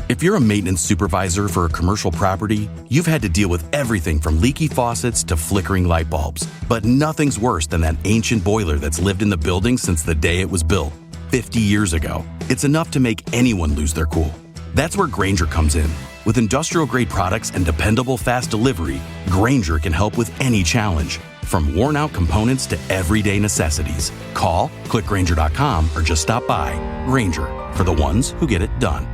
If you're a maintenance supervisor for a commercial property, you've had to deal with everything from leaky faucets to flickering light bulbs. But nothing's worse than that ancient boiler that's lived in the building since the day it was built, 50 years ago. It's enough to make anyone lose their cool. That's where Grainger comes in. With industrial-grade products and dependable fast delivery, Grainger can help with any challenge, from worn-out components to everyday necessities. Call, click Grainger.com, or just stop by. Grainger, for the ones who get it done.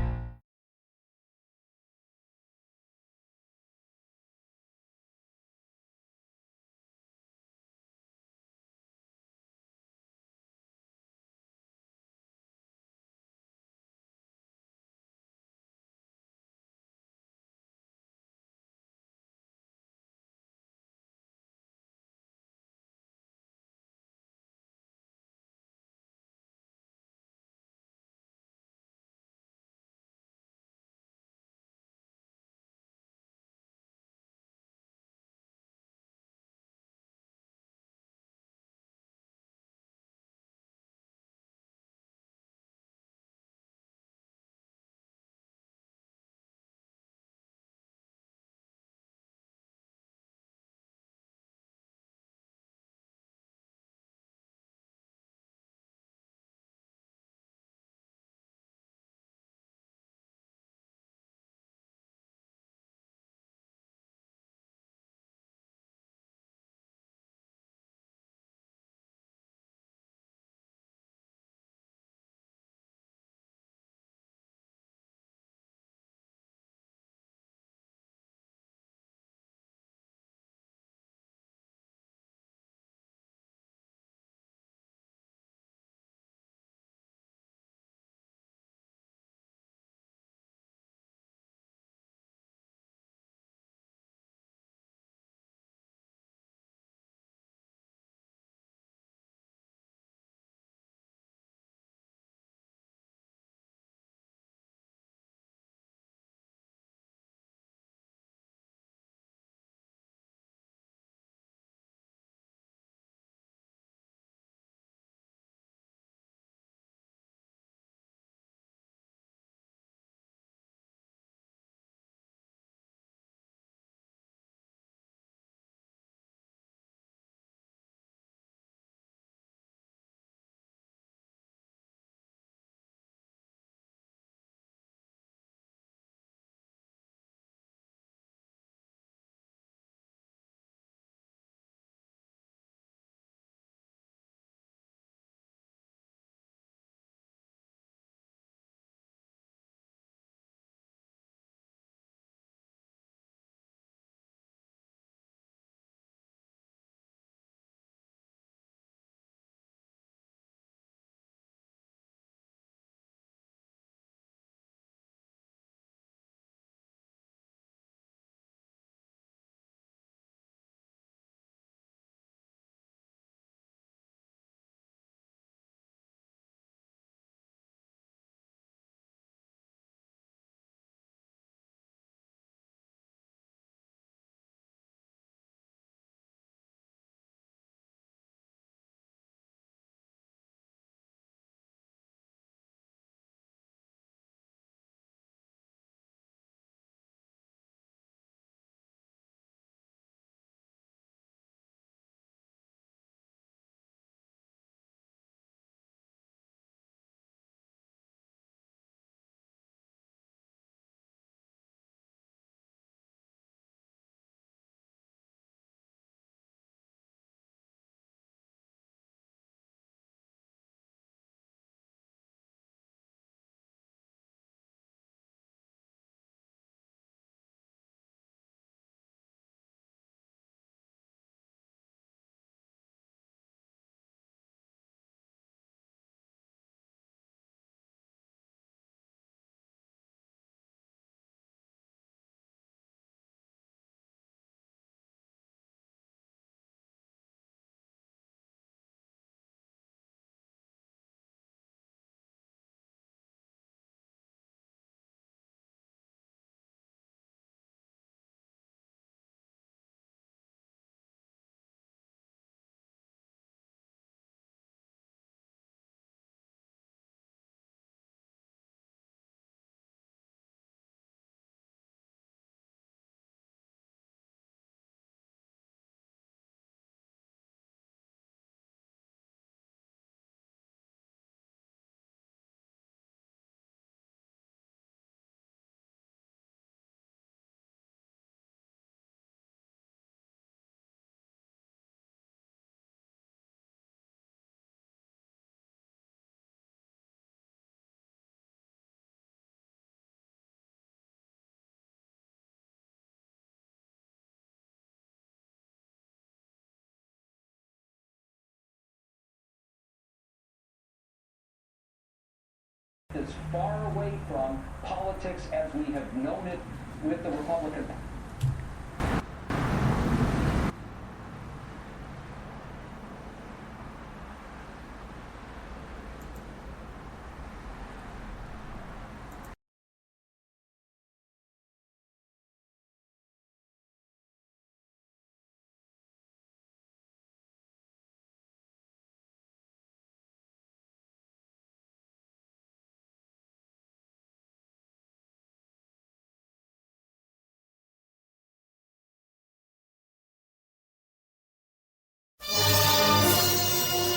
far away from politics as we have known it with the Republican Party.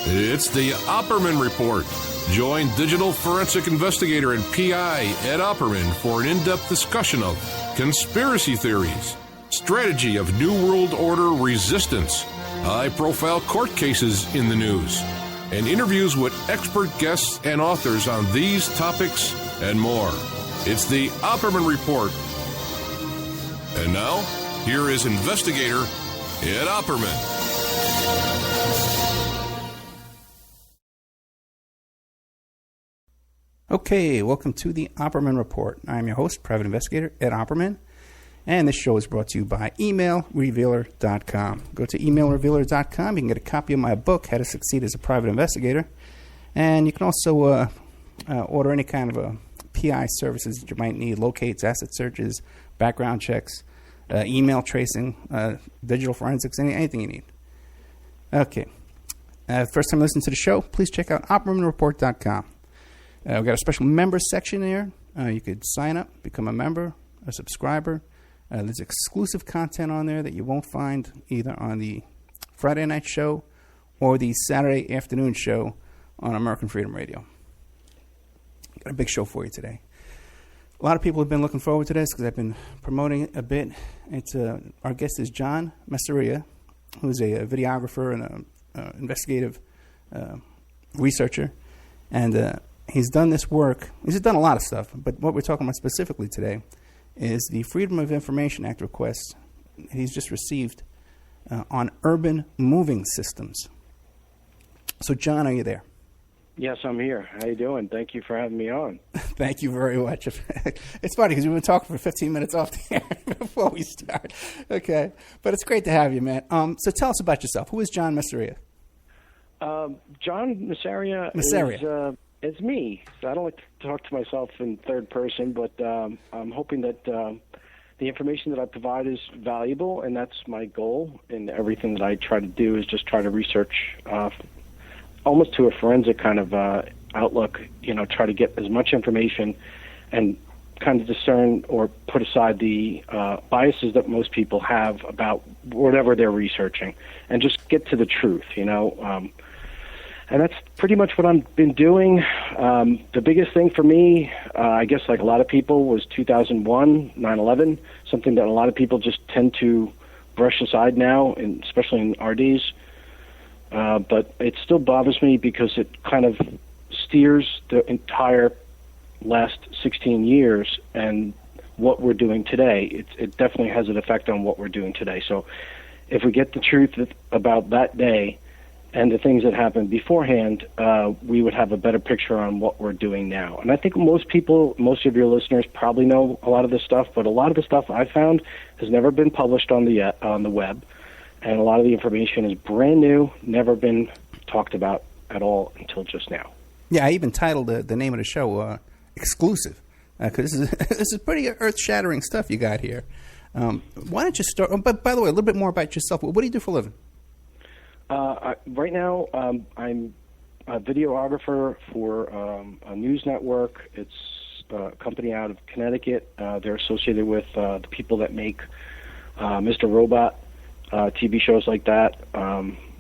It's the Opperman Report. Join digital forensic investigator and PI Ed Opperman for an in-depth discussion of conspiracy theories, strategy of New World Order resistance, high-profile court cases in the news, and interviews with expert guests and authors on these topics and more. It's the Opperman Report. And now, here is investigator Ed Opperman. Okay, welcome to the Opperman Report. I'm your host, private investigator Ed Opperman, and this show is brought to you by emailrevealer.com. Go to emailrevealer.com. You can get a copy of my book, How to Succeed as a Private Investigator, and you can also order any kind of PI services that you might need: locates, asset searches, background checks, email tracing, digital forensics, anything you need. Okay, first time listening to the show, please check out oppermanreport.com. We've got a special members section there. You could sign up, become a member, a subscriber. There's exclusive content on there that you won't find either on the Friday night show or the Saturday afternoon show on American Freedom Radio. Got a big show for you today. A lot of people have been looking forward to this because I've been promoting it a bit. Our guest is John Massaria, who's a videographer and an investigative researcher. And he's done this work. He's done a lot of stuff, but what we're talking about specifically today is the Freedom of Information Act request he's just received on urban moving systems. So, John, are you there? Yes, I'm here. How you doing? Thank you for having me on. Thank you very much. It's funny because we've been talking for 15 minutes off the air before we start. Okay, but it's great to have you, man. So tell us about yourself. Who is John Massaria? John Massaria. It's me. So I don't like to talk to myself in third person, but I'm hoping that the information that I provide is valuable, and that's my goal. And everything that I try to do is just try to research almost to a forensic kind of outlook, try to get as much information and kind of discern or put aside the biases that most people have about whatever they're researching and just get to the truth, And that's pretty much what I've been doing. The biggest thing for me, I guess like a lot of people, was 2001, 9/11, something that a lot of people just tend to brush aside now, and especially in RDs. But it still bothers me because it kind of steers the entire last 16 years and what we're doing today. It definitely has an effect on what we're doing today. So if we get the truth about that day and the things that happened beforehand, we would have a better picture on what we're doing now. And I think most of your listeners probably know a lot of this stuff, but a lot of the stuff I found has never been published on the web, and a lot of the information is brand new, never been talked about at all until just now. Yeah, I even titled the name of the show Exclusive, because this is pretty earth-shattering stuff you got here. Why don't you start? But by the way, a little bit more about yourself. What do you do for a living? Right now, I'm a videographer for a news network. It's a company out of Connecticut. They're associated with the people that make Mr. Robot, TV shows like that.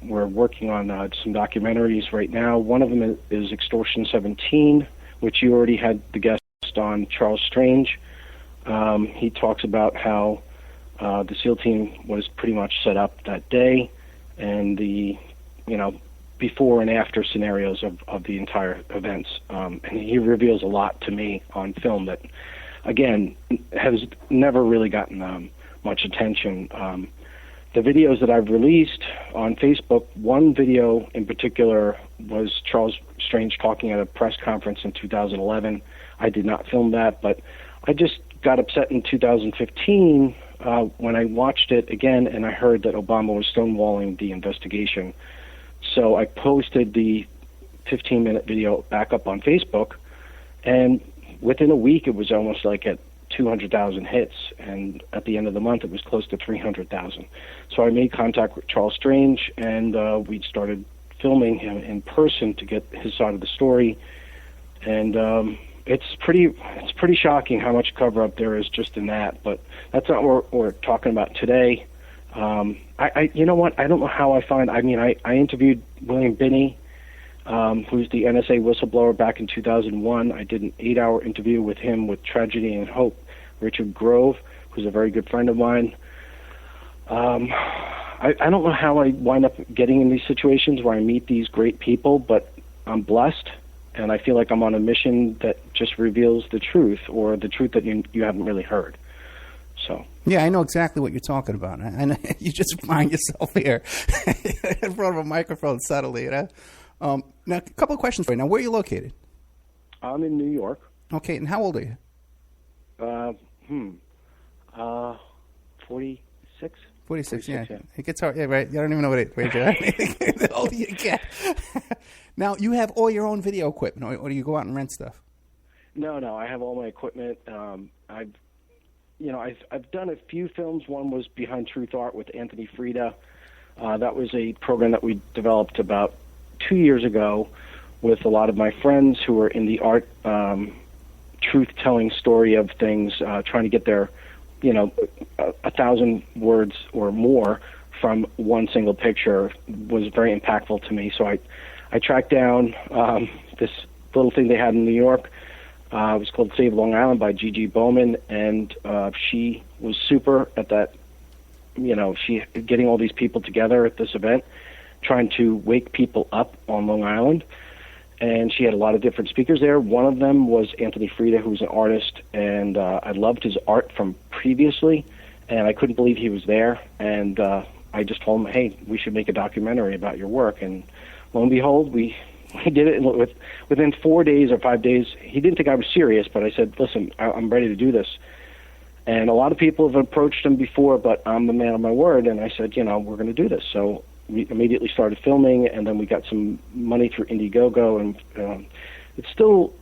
We're working on some documentaries right now. One of them is Extortion 17, which you already had the guest on, Charles Strange. He talks about how the SEAL team was pretty much set up that day, and the before and after scenarios of the entire events. And he reveals a lot to me on film that, again, has never really gotten much attention. The videos that I've released on Facebook, one video in particular was Charles Strange talking at a press conference in 2011 I did not film that, but I just got upset in 2015 when I watched it again and I heard that Obama was stonewalling the investigation. So I posted the 15-minute video back up on Facebook, and within a week it was almost like at 200,000 hits, and at the end of the month it was close to 300,000. So I made contact with Charles Strange, and we started filming him in person to get his side of the story. And it's pretty shocking how much cover-up there is just in that, but that's not what we're talking about today. You know what? I don't know how I interviewed William Binney, who's the NSA whistleblower, back in 2001. I did an 8-hour interview with him with Tragedy and Hope. Richard Grove, who's a very good friend of mine. I don't know how I wind up getting in these situations where I meet these great people, but I'm blessed, and I feel like I'm on a mission that just reveals the truth, or the truth that you haven't really heard. So. Yeah, I know exactly what you're talking about. And you just find yourself here in front of a microphone subtly, you know? Now, a couple of questions for you. Now, where are you located? I'm in New York. Okay, and how old are you? 46. 46, yeah. It gets hard. Yeah, right. You don't even know what age you are. The older you get. Now, you have all your own video equipment, or do you go out and rent stuff? No, I have all my equipment. I've done a few films. One was Behind Truth Art with Anthony Frida. That was a program that we developed about 2 years ago with a lot of my friends who are in the art truth-telling story of things, trying to get their, 1,000 words or more from one single picture was very impactful to me. So I tracked down this little thing they had in New York. It was called Save Long Island by Gigi Bowman, and she was super at that, she getting all these people together at this event, trying to wake people up on Long Island. And she had a lot of different speakers there. One of them was Anthony Frida, who was an artist, and I loved his art from previously, and I couldn't believe he was there. And I just told him, hey, we should make a documentary about your work. And lo and behold, we did it within 4 days or 5 days. He didn't think I was serious, but I said, listen, I'm ready to do this. And a lot of people have approached him before, but I'm the man of my word, and I said, we're going to do this. So we immediately started filming, and then we got some money through Indiegogo, and it's still,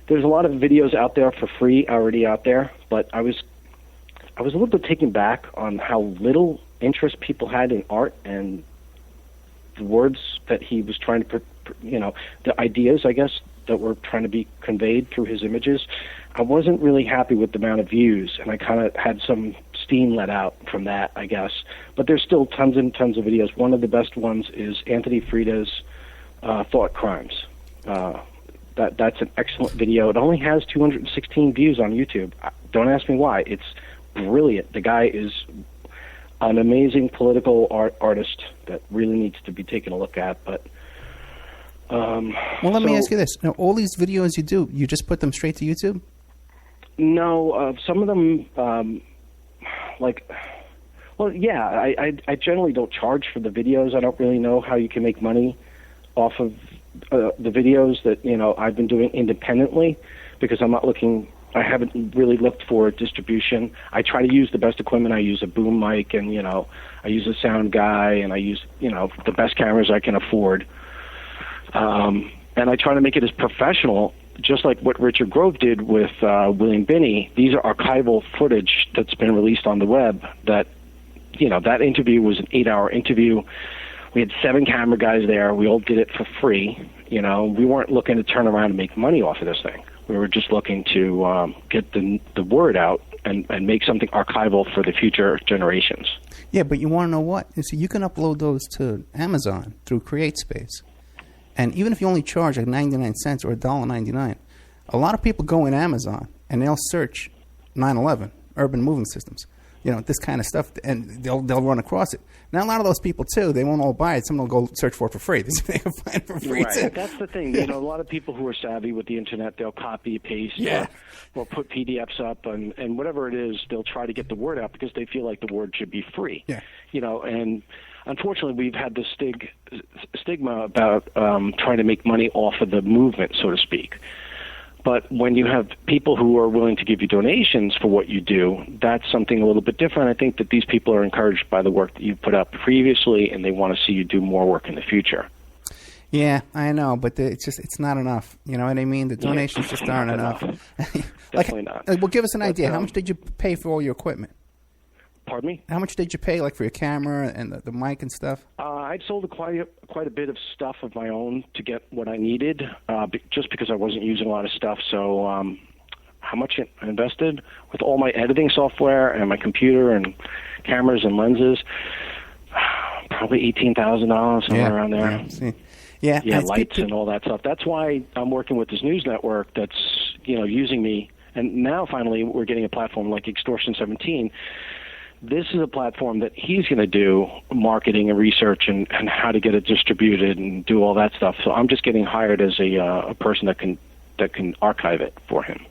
there's a lot of videos out there for free already out there, but I was a little bit taken back on how little interest people had in art and the words that he was trying to, the ideas, I guess, that were trying to be conveyed through his images. I wasn't really happy with the amount of views, and I kind of had some steam let out from that, I guess. But there's still tons and tons of videos. One of the best ones is Anthony Frida's Thought Crimes. That's an excellent video. It only has 216 views on YouTube. Don't ask me why. It's brilliant. The guy is an amazing political artist that really needs to be taken a look at. But well, let me ask you this: now, all these videos you do, you just put them straight to YouTube? No, some of them, I generally don't charge for the videos. I don't really know how you can make money off of the videos that I've been doing independently, because I haven't really looked for distribution. I try to use the best equipment. I use a boom mic, and I use a sound guy, and I use the best cameras I can afford. And I try to make it as professional, just like what Richard Grove did with William Binney. These are archival footage that's been released on the web. That that interview was an 8-hour interview. We had 7 camera guys there. We all did it for free. We weren't looking to turn around and make money off of this thing. We were just looking to get the word out and make something archival for the future generations. Yeah, but you want to know what? You can upload those to Amazon through CreateSpace. And even if you only charge like 99 cents or $1.99, a lot of people go in Amazon and they'll search 9/11, urban moving systems, this kind of stuff, and they'll run across it. Now, a lot of those people, too, they won't all buy it. Some will go search for it for free. They can find it for free, right. Too. That's the thing. A lot of people who are savvy with the Internet, they'll copy, paste, or put PDFs up, and whatever it is, they'll try to get the word out because they feel like the word should be free. Yeah. And unfortunately, we've had this stigma about trying to make money off of the movement, so to speak. But when you have people who are willing to give you donations for what you do, that's something a little bit different. I think that these people are encouraged by the work that you've put up previously, and they want to see you do more work in the future. Yeah, I know, but it's not enough. You know what I mean? The donations just aren't enough. Definitely not. Well, give us an idea. How much did you pay for all your equipment? Pardon me? How much did you pay, like, for your camera and the mic and stuff? I'd sold quite a bit of stuff of my own to get what I needed, just because I wasn't using a lot of stuff. So how much I invested with all my editing software and my computer and cameras and lenses, probably $18,000, somewhere around there. Yeah, lights and all that stuff. That's why I'm working with this news network that's, using me. And now finally we're getting a platform like Extortion 17. This is a platform that he's going to do marketing and research and how to get it distributed and do all that stuff. So I'm just getting hired as a person that can archive it for him.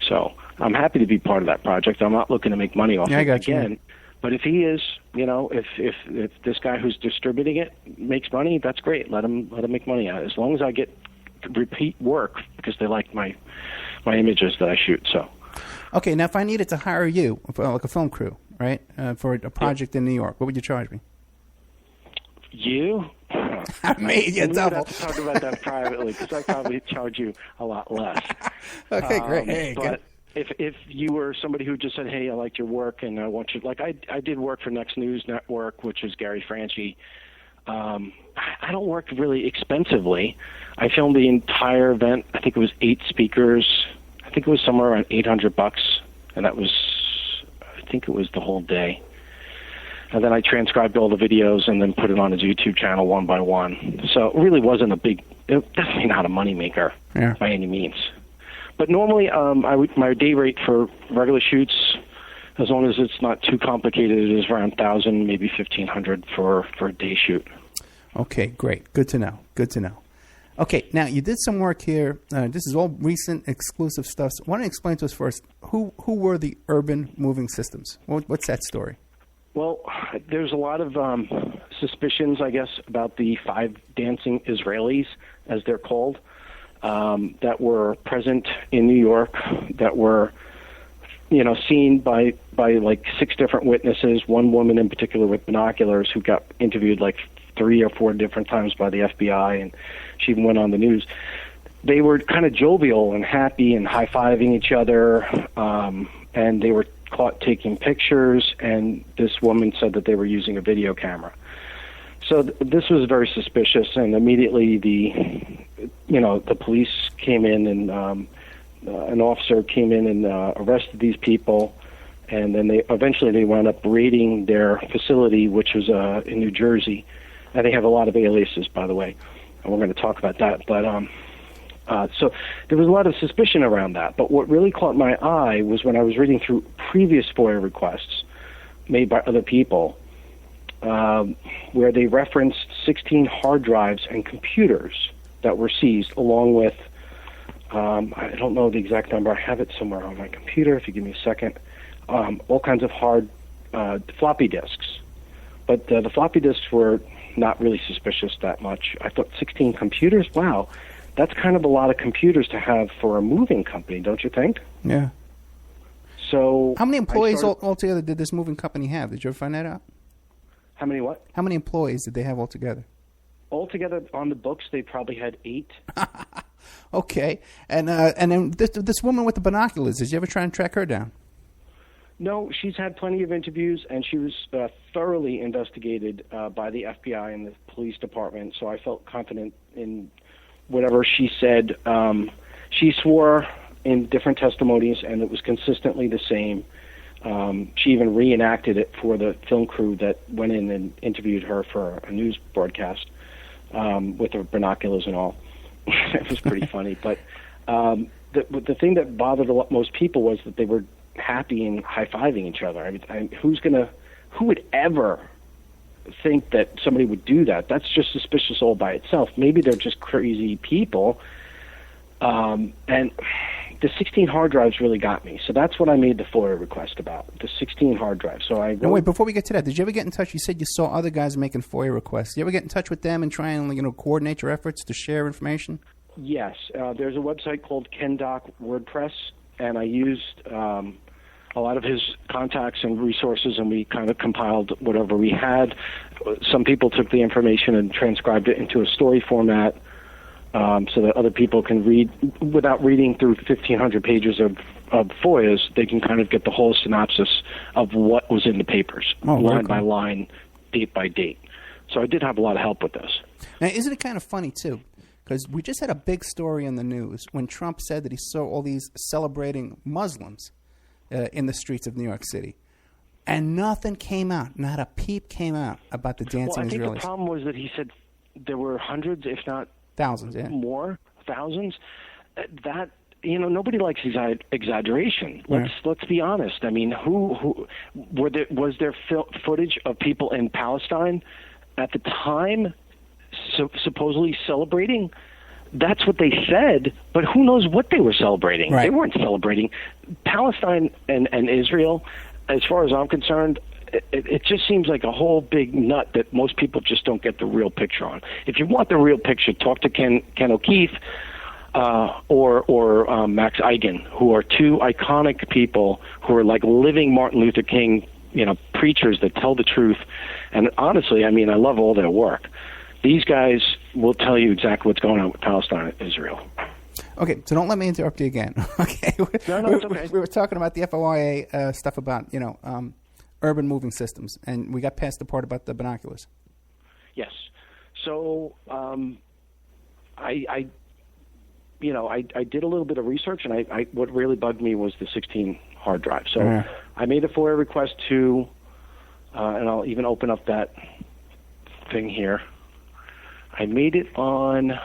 So I'm happy to be part of that project. I'm not looking to make money off it again. But if he is, if this guy who's distributing it makes money, that's great. Let him make money out. As long as I get repeat work because they like my images that I shoot. So. Okay, now if I needed to hire you, like a film crew, right, for a project in New York, what would you charge me? You? I made you double. We'd have to talk about that privately because I probably charge you a lot less. Okay, great. Hey, but if you were somebody who just said, hey, I liked your work and I want you, like I did work for Next News Network, which is Gary Franchi. I don't work really expensively. I filmed the entire event. I think it was 8 speakers. I think it was somewhere around $800, and that was, I think it was the whole day. And then I transcribed all the videos and then put it on his YouTube channel one by one. So it really wasn't definitely not a moneymaker by any means. But normally, my day rate for regular shoots, as long as it's not too complicated, is around $1,000, maybe $1,500 for a day shoot. Okay, great. Good to know. Okay, now you did some work here. This is all recent, exclusive stuff. So why don't you explain to us first, who were the Urban Moving Systems? What's that story? Well, there's a lot of suspicions, I guess, about the 5 dancing Israelis, as they're called, that were present in New York, that were, seen by like 6 different witnesses, one woman in particular with binoculars who got interviewed like 3 or 4 different times by the FBI, and she even went on the news. They were kind of jovial and happy and high-fiving each other, and they were caught taking pictures, and this woman said that they were using a video camera. So this was very suspicious, and immediately the police came in, and an officer came in and arrested these people, and then they wound up raiding their facility, which was in New Jersey. And they have a lot of aliases, by the way, and we're going to talk about that. But so there was a lot of suspicion around that. But what really caught my eye was when I was reading through previous FOIA requests made by other people, where they referenced 16 hard drives and computers that were seized, along with, I don't know the exact number. I have it somewhere on my computer, if you give me a second, all kinds of hard floppy disks. But the floppy disks were not really suspicious that much. I thought 16 computers? Wow, that's kind of a lot of computers to have for a moving company, don't you think? Yeah. So how many employees altogether did this moving company have? Did you ever find that out? How many what? How many employees did they have altogether? Altogether on the books, they probably had 8. Okay. And then this woman with the binoculars, did you ever try and track her down? No, she's had plenty of interviews, and she was thoroughly investigated by the FBI and the police department, so I felt confident in whatever she said. She swore in different testimonies, and it was consistently the same. She even reenacted it for the film crew that went in and interviewed her for a news broadcast with her binoculars and all. It was pretty funny. But the thing that bothered most people was that they were happy and high-fiving each other. I mean, who would ever think that somebody would do that? That's just suspicious all by itself. Maybe they're just crazy people. And the 16 hard drives really got me. So that's what I made the FOIA request about, the 16 hard drives. So I wait, before we get to that, did you ever get in touch? You said you saw other guys making FOIA requests. Did you ever get in touch with them and try and coordinate your efforts to share information? Yes. There's a website called KenDoc WordPress, and I used a lot of his contacts and resources, and we kind of compiled whatever we had. Some people took the information and transcribed it into a story format so that other people can read, without reading through 1,500 pages of FOIAs, they can kind of get the whole synopsis of what was in the papers, line by line, date by date. So I did have a lot of help with this. Now, isn't it kind of funny, too? Because we just had a big story in the news when Trump said that he saw all these celebrating Muslims in the streets of New York City. And nothing came out. Not a peep came out about the dancing Israelis. I think the problem was that he said there were hundreds, if not thousands, more, thousands. That, nobody likes exaggeration. Let's be honest. I mean, was there footage of people in Palestine at the time supposedly celebrating? That's what they said, but who knows what they were celebrating? Right. They weren't celebrating. Palestine and Israel, as far as I'm concerned, it just seems like a whole big nut that most people just don't get the real picture on. If you want the real picture, talk to Ken O'Keefe or Max Eigen, who are two iconic people who are like living Martin Luther King, preachers that tell the truth. And honestly, I mean, I love all their work. These guys will tell you exactly what's going on with Palestine and Israel. Okay, so don't let me interrupt you again. Okay, no, it's okay. We were talking about the FOIA stuff about urban moving systems, and we got past the part about the binoculars. Yes. So I did a little bit of research, and what really bugged me was the 16 hard drive. So I made a FOIA request to, and I'll even open up that thing here. I made it on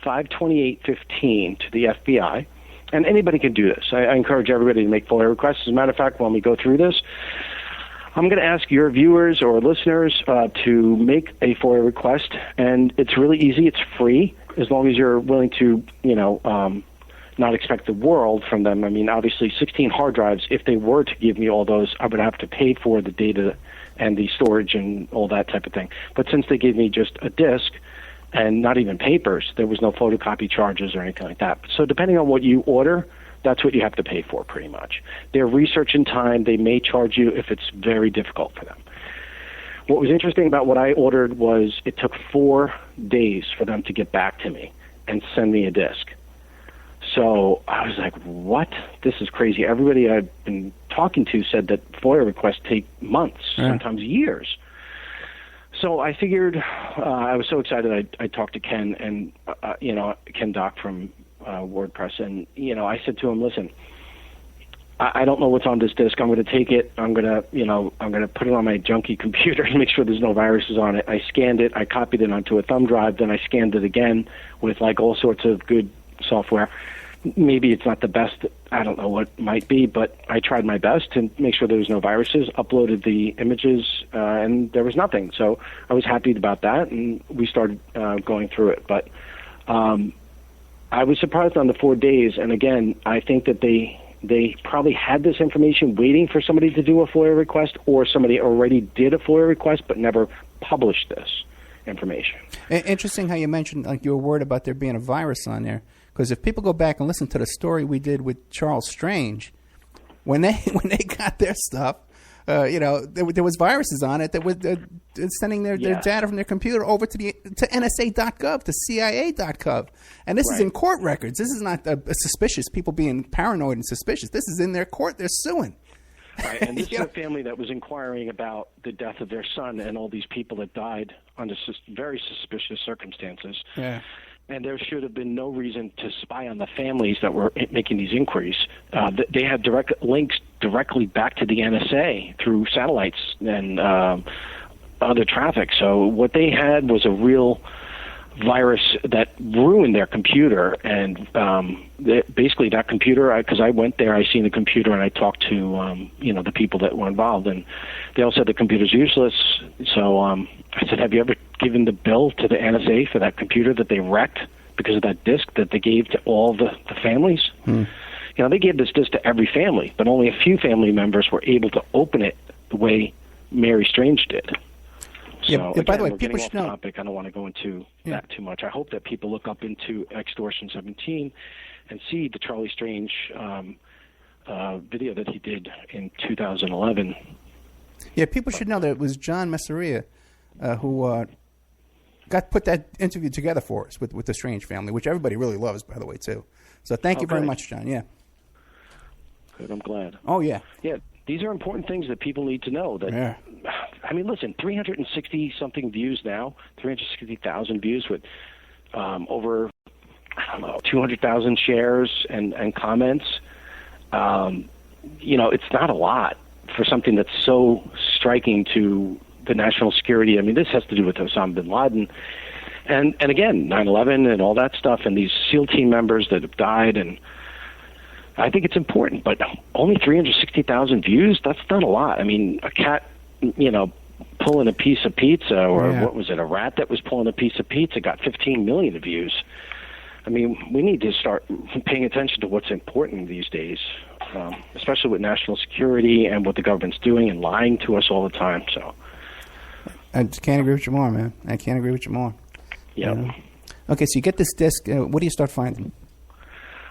5/28/15 to the FBI, and anybody can do this. I encourage everybody to make FOIA requests. As a matter of fact, when we go through this, I'm going to ask your viewers or listeners to make a FOIA request, and it's really easy. It's free, as long as you're willing to, not expect the world from them. I mean, obviously, 16 hard drives, if they were to give me all those, I would have to pay for the data and the storage and all that type of thing. But since they gave me just a disk, and not even papers, there was no photocopy charges or anything like that. So depending on what you order, that's what you have to pay for pretty much. Their research and time, they may charge you if it's very difficult for them. What was interesting about what I ordered was it took 4 days for them to get back to me and send me a disk. So I was like, what? This is crazy. Everybody I've been talking to said that FOIA requests take months, sometimes years. So I figured, I was so excited. I talked to Ken and Ken Doc from WordPress, and I said to him, listen, I don't know what's on this disk. I'm going to take it. I'm going to put it on my junky computer and make sure there's no viruses on it. I scanned it. I copied it onto a thumb drive. Then I scanned it again with like all sorts of good software. Maybe it's not the best. I don't know what it might be, but I tried my best to make sure there was no viruses, uploaded the images, and there was nothing. So I was happy about that, and we started going through it. But I was surprised on the 4 days, and again, I think that they probably had this information waiting for somebody to do a FOIA request, or somebody already did a FOIA request but never published this information. Interesting how you mentioned like you were worried about there being a virus on there. Because if people go back and listen to the story we did with Charles Strange, when they got their stuff, there was viruses on it that were sending their data from their computer over to NSA.gov, to CIA.gov. And this is in court records. This is not suspicious, people being paranoid and suspicious. This is in their court. They're suing. Right, and this is a family that was inquiring about the death of their son and all these people that died under very suspicious circumstances. Yeah. And there should have been no reason to spy on the families that were making these inquiries. They had direct links directly back to the NSA through satellites and other traffic. So what they had was a real virus that ruined their computer. And basically that computer, because I went there, I seen the computer, and I talked to the people that were involved, and they all said the computer's useless. So I said, have you ever given the bill to the NSA for that computer that they wrecked because of that disk that they gave to all the families? They gave this disk to every family, but only a few family members were able to open it the way Mary Strange did. So, by the way, we're people getting should off know. topic. I don't want to go into that too much. I hope that people look up into Extortion 17 and see the Charlie Strange video that he did in 2011. Yeah, people should know that it was John Massaria who put that interview together for us with the Strange family, which everybody really loves, by the way, too. So thank you very much, John. Yeah. Good, I'm glad. Oh, yeah. Yeah, these are important things that people need to know. That I mean, listen, 360-something views now, 360,000 views with over, 200,000 shares and comments. It's not a lot for something that's so striking to the national security. I mean, this has to do with Osama bin Laden. And again, 9/11 and all that stuff, and these SEAL team members that have died, and I think it's important. But only 360,000 views, that's not a lot. I mean, a cat, pulling a piece of pizza, or what was it, a rat that was pulling a piece of pizza got 15 million views. I mean, we need to start paying attention to what's important these days, especially with national security and what the government's doing and lying to us all the time. So I can't agree with you more, man. I can't agree with you more. Yeah. Okay, so you get this disc. What do you start finding?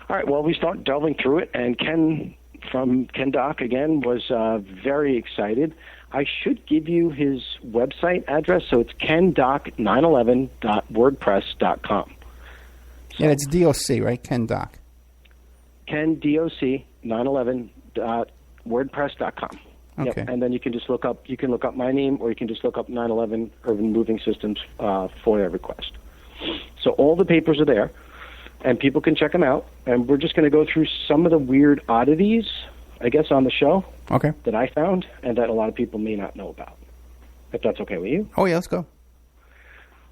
All right, well, we start delving through it, and Ken from Ken Doc, again, was very excited. I should give you his website address, so it's kendoc911.wordpress.com. Yeah, it's DOC, right? Ken Doc. KenDoc911.wordpress.com. Okay. Yep. And then you can just look up my name, or you can just look up 9/11 Urban Moving Systems FOIA request. So all the papers are there, and people can check them out. And we're just going to go through some of the weird oddities, I guess, on the show. Okay. That I found, and that a lot of people may not know about. If that's okay with you. Oh yeah, let's go.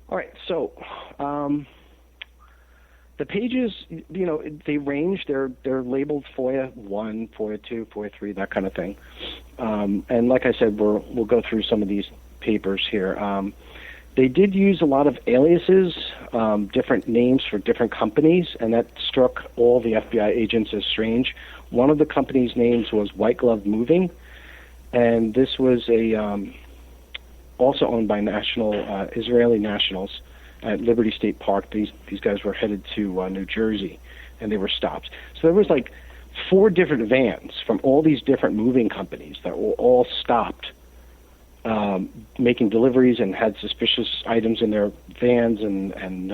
All right. So the pages, they range. They're labeled FOIA 1, FOIA 2, FOIA 3, that kind of thing. And like I said, we'll go through some of these papers here. They did use a lot of aliases, different names for different companies, and that struck all the FBI agents as strange. One of the company's names was White Glove Moving, and this was also owned by Israeli nationals at Liberty State Park. These guys were headed to New Jersey, and they were stopped. So there was like 4 different vans from all these different moving companies that were all stopped, making deliveries, and had suspicious items in their vans, and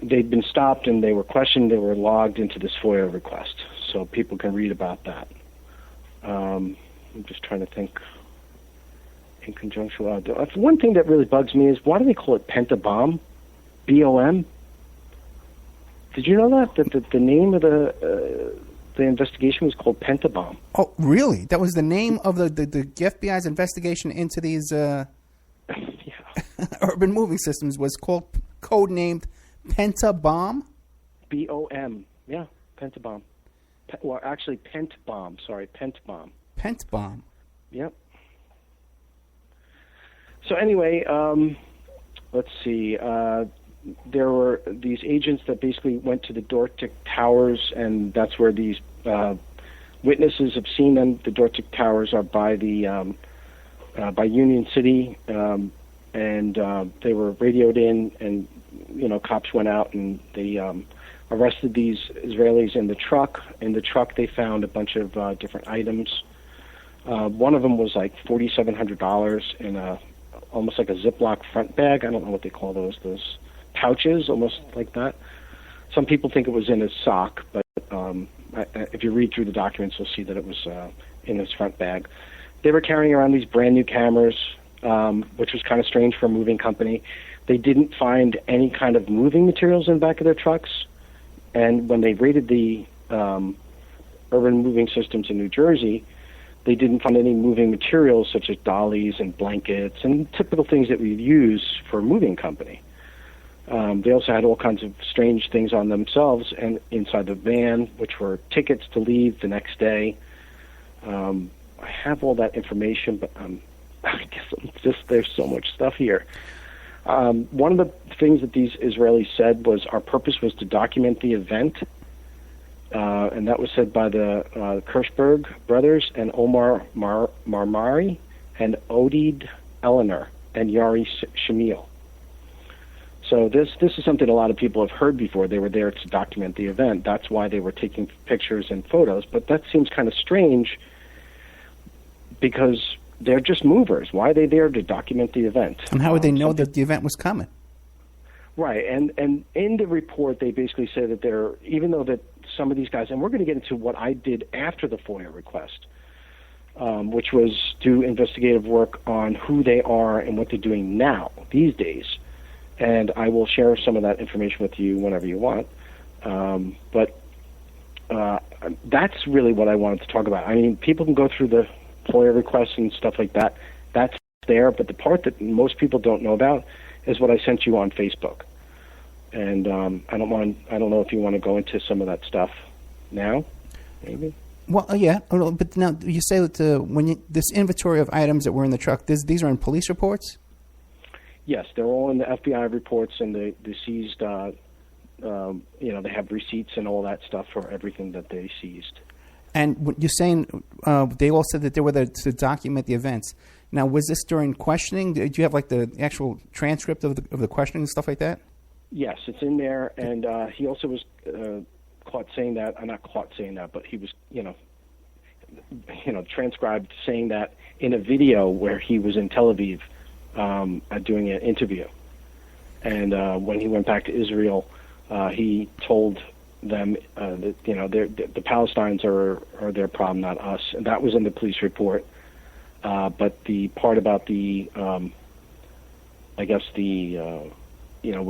they'd been stopped, and they were questioned. They were logged into this FOIA request, so people can read about that. I'm just trying to think. In conjunction with one thing that really bugs me is, why do they call it Pentabomb? B-O-M? Did you know that the name of the investigation was called Pentabomb? Oh, really? That was the name of the FBI's investigation into these urban moving systems, was codenamed Pentabomb? B-O-M. Yeah, Pentabomb. Well, actually, Pentbomb. Sorry, Pentbomb. Pentbomb. Yep. So anyway, let's see. There were these agents that basically went to the Dortic Towers, and that's where these witnesses have seen them. The Dortic Towers are by by Union City, and they were radioed in, and cops went out and they arrested these Israelis in the truck. In the truck, they found a bunch of different items. One of them was like $4,700 in almost like a Ziploc front bag. I don't know what they call those pouches, almost like that. Some people think it was in his sock, but if you read through the documents, you'll see that it was in his front bag. They were carrying around these brand new cameras, which was kind of strange for a moving company. They didn't find any kind of moving materials in the back of their trucks, and when they raided the urban moving systems in New Jersey, they didn't find any moving materials such as dollies and blankets and typical things that we'd use for a moving company. They also had all kinds of strange things on themselves and inside the van, which were tickets to leave the next day. I have all that information, but I guess there's so much stuff here. One of the things that these Israelis said was, our purpose was to document the event. And that was said by the Kirschberg brothers and Omar Marmari and Oded Eleanor. and Yari Shamil. So this is something a lot of people have heard before. They were there to document the event. That's why they were taking pictures and photos. But that seems kind of strange because they're just movers. Why are they there to document the event? And how would they know that the event was coming? Right, and in the report they basically say that even though that some of these guys, and we're going to get into what I did after the FOIA request, which was do investigative work on who they are and what they're doing now, these days. And I will share some of that information with you whenever you want. But that's really what I wanted to talk about. I mean, people can go through the FOIA requests and stuff like that. That's there, but the part that most people don't know about is what I sent you on Facebook. And I don't know if you want to go into some of that stuff now, maybe. Well, yeah, but now you say that this inventory of items that were in the truck, these are in police reports? Yes, they're all in the FBI reports, and the seized. They have receipts and all that stuff for everything that they seized. And you're saying they all said that they were there to document the events. Now, was this during questioning? Did you have like the actual transcript of the questioning and stuff like that? Yes, it's in there, and he also was caught saying that. Not caught saying that, but he was, transcribed saying that in a video where he was in Tel Aviv doing an interview. And when he went back to Israel, he told them that the Palestinians are their problem, not us. And that was in the police report. But the part about we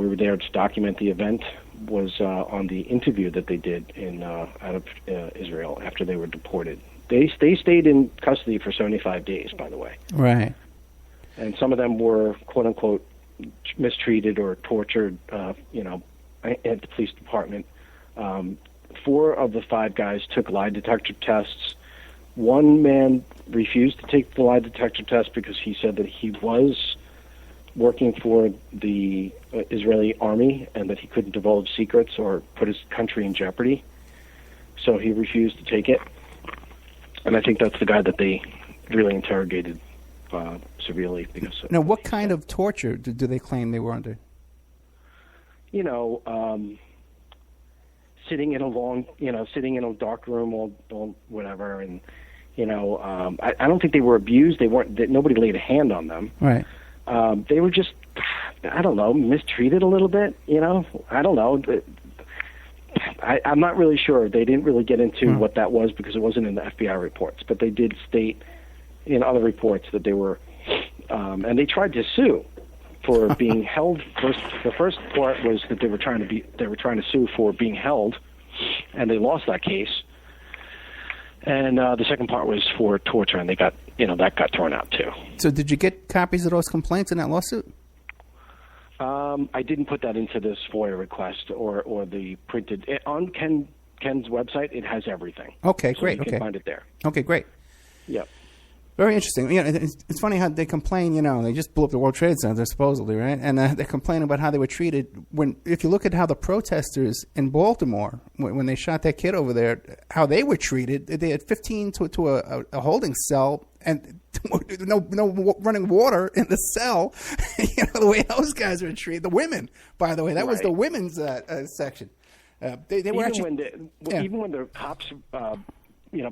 were there to document the event was on the interview that they did out of Israel after they were deported. They stayed in custody for 75 days, by the way. Right. And some of them were, quote unquote, mistreated or tortured, at the police department. 4 of the 5 guys took lie detector tests. One man refused to take the lie detector test because he said that he was working for the Israeli army and that he couldn't divulge secrets or put his country in jeopardy. So he refused to take it. And I think that's the guy that they really interrogated severely. Now, what kind of torture do they claim they were under? Sitting in a dark room, all whatever, and I don't think they were abused. Nobody laid a hand on them. Right. They were just, I don't know, mistreated a little bit. I don't know. I'm not really sure. They didn't really get into what that was because it wasn't in the FBI reports, but they did state in other reports that they were, and they tried to sue for being held. The first part was that they were trying to sue for being held, and they lost that case. And the second part was for torture, and they got that got thrown out too. So, did you get copies of those complaints in that lawsuit? I didn't put that into this FOIA request or the printed on Ken's website. It has everything. Okay, so great. You can find it there. Okay, great. Yep. Very interesting. It's funny how they complain. They just blew up the World Trade Center, supposedly, right? And they complain about how they were treated. If you look at how the protesters in Baltimore, when they shot that kid over there, how they were treated, they had 15 to a holding cell and no running water in the cell. The way those guys were treated. The women, by the way, that was the women's section. They were even when the cops.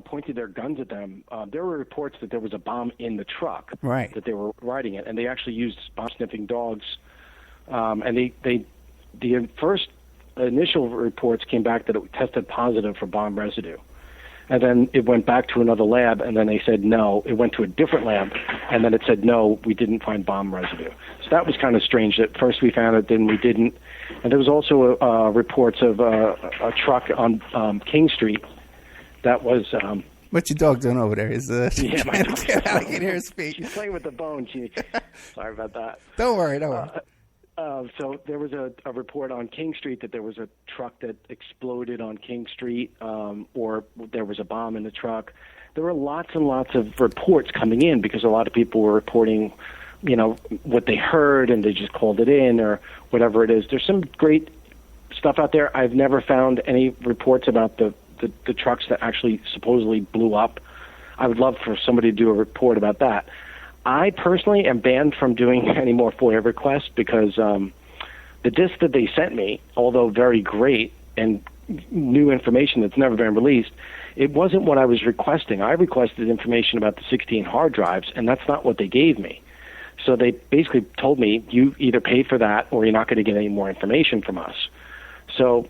Pointed their guns at them. There were reports that there was a bomb in the truck, right, that they were riding it, and they actually used bomb-sniffing dogs. And the first initial reports came back that it tested positive for bomb residue. And then it went back to another lab, and then they said no. It went to a different lab, and then it said no, we didn't find bomb residue. So that was kind of strange. That first we found it, then we didn't. And there was also reports of a truck on King Street that was... What's your dog doing over there? Yeah, my dog. I can hear her speak. She's playing with the bone. Sorry about that. Don't worry. So there was a report on King Street that there was a truck that exploded on King Street, or there was a bomb in the truck. There were lots and lots of reports coming in because a lot of people were reporting, what they heard, and they just called it in or whatever it is. There's some great stuff out there. I've never found any reports about the trucks that actually supposedly blew up. I would love for somebody to do a report about that. I personally am banned from doing any more FOIA requests because the disc that they sent me, although very great and new information that's never been released, it wasn't what I was requesting. I requested information about the 16 hard drives, and that's not what they gave me. So they basically told me, you either pay for that or you're not going to get any more information from us. So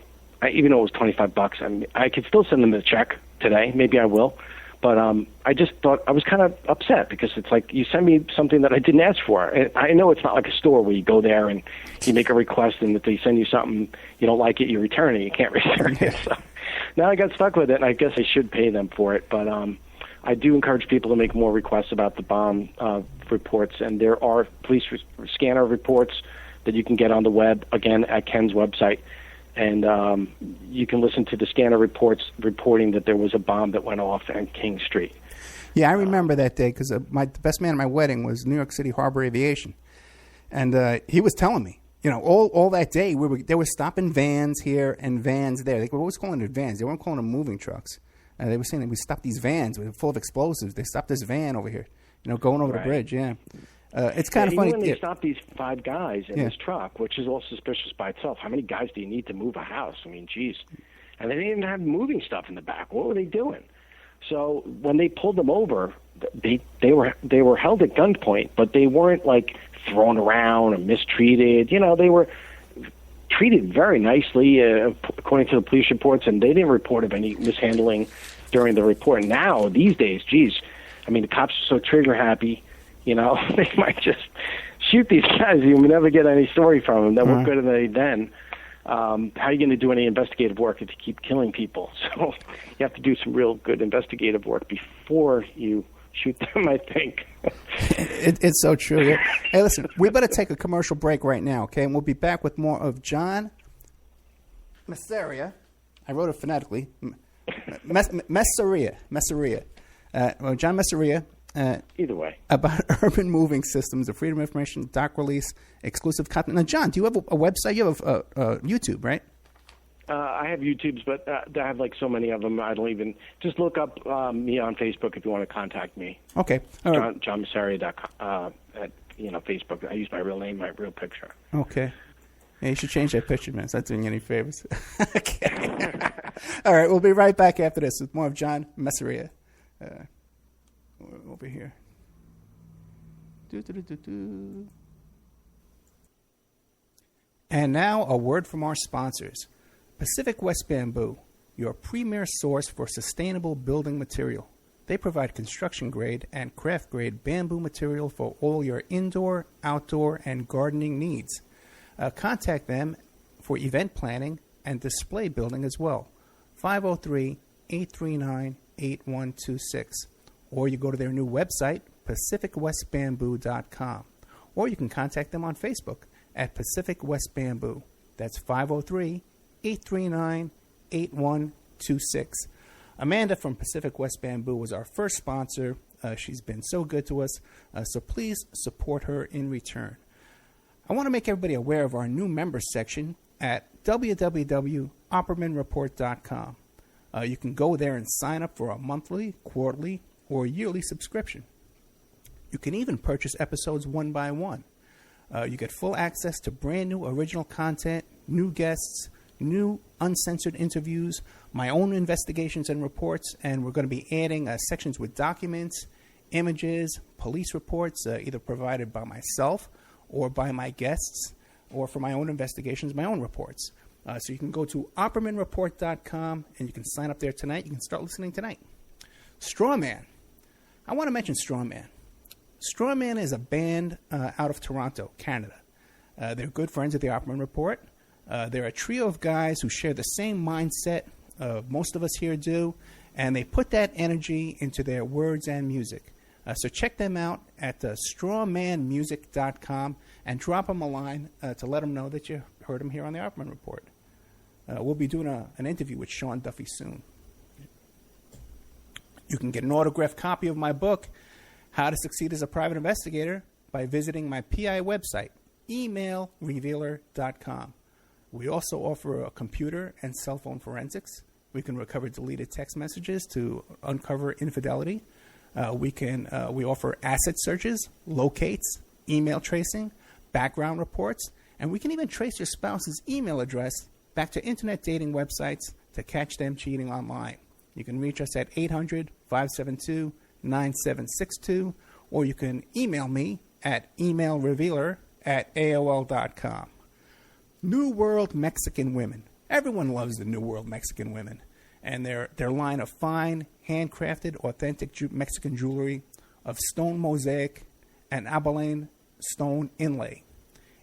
even though it was $25, I could still send them the check today. Maybe I will. But I just thought I was kind of upset because it's like you send me something that I didn't ask for. And I know it's not like a store where you go there and you make a request and if they send you something, you don't like it, you return it. You can't return it. So now I got stuck with it, and I guess I should pay them for it. But I do encourage people to make more requests about the bomb reports. And there are police scanner reports that you can get on the web, again, at Ken's website. And you can listen to the scanner reports reporting that there was a bomb that went off on King Street. Yeah, I remember that day because the best man at my wedding was New York City Harbor Aviation. And he was telling me, all that day, they were stopping vans here and vans there. They were always calling it vans. They weren't calling them moving trucks. They were saying that we stopped these vans full of explosives. They stopped this van over here, going over the bridge, yeah. It's kind of funny. Even when they stopped these 5 guys in this truck, which is all suspicious by itself. How many guys do you need to move a house? I mean, geez. And they didn't even have moving stuff in the back. What were they doing? So when they pulled them over, they were held at gunpoint, but they weren't like thrown around or mistreated. They were treated very nicely, according to the police reports, and they didn't report of any mishandling during the report. Now, these days, geez, the cops are so trigger happy. They might just shoot these guys. You will never get any story from them. That were good at they then. How are you going to do any investigative work if you keep killing people? So you have to do some real good investigative work before you shoot them, I think. It's so true. Yeah. Hey, listen, we better take a commercial break right now, okay? And we'll be back with more of John Massaria. I wrote it phonetically. Massaria. John Massaria. Either way. About urban moving systems, the Freedom of Information, doc release, exclusive content. Now, John, do you have a website? You have YouTube, right? I have YouTubes, but I have like so many of them. I don't even just look up me on Facebook if you want to contact me. Okay, all right. JohnMassaria.com at Facebook. I use my real name, my real picture. Okay. Yeah, you should change that picture, man. It's not doing you any favors. Okay. All right, we'll be right back after this with more of John Massaria. Over here. And now a word from our sponsors. Pacific West Bamboo, your premier source for sustainable building material. They provide construction-grade and craft-grade bamboo material for all your indoor, outdoor, and gardening needs. Contact them for event planning and display building as well. 503-839-8126. Or you go to their new website, pacificwestbamboo.com. Or you can contact them on Facebook at Pacific West Bamboo. That's 503-839-8126. Amanda from Pacific West Bamboo was our first sponsor. She's been so good to us, so please support her in return. I want to make everybody aware of our new members section at www.oppermanreport.com. You can go there and sign up for a monthly, quarterly, or yearly subscription. You can even purchase episodes one by one. You get full access to brand new original content, new guests, new uncensored interviews, my own investigations and reports, and we're going to be adding sections with documents, images, police reports, either provided by myself or by my guests, or for my own investigations, my own reports. So you can go to oppermanreport.com and you can sign up there tonight. You can start listening tonight. Strawman. I want to mention Strawman. Strawman is a band out of Toronto, Canada. They're good friends of the Opperman Report. They're a trio of guys who share the same mindset most of us here do, and they put that energy into their words and music. So check them out at strawmanmusic.com and drop them a line to let them know that you heard them here on the Opperman Report. We'll be doing an interview with Sean Duffy soon. You can get an autographed copy of my book, How to Succeed as a Private Investigator, by visiting my PI website, emailrevealer.com. We also offer a computer and cell phone forensics. We can recover deleted text messages to uncover infidelity. We offer asset searches, locates, email tracing, background reports, and we can even trace your spouse's email address back to internet dating websites to catch them cheating online. You can reach us at 800-572-9762, or you can email me at emailrevealer@aol.com. New World Mexican Women. Everyone loves the New World Mexican Women, and their line of fine, handcrafted, authentic Mexican jewelry of stone mosaic and abalone stone inlay.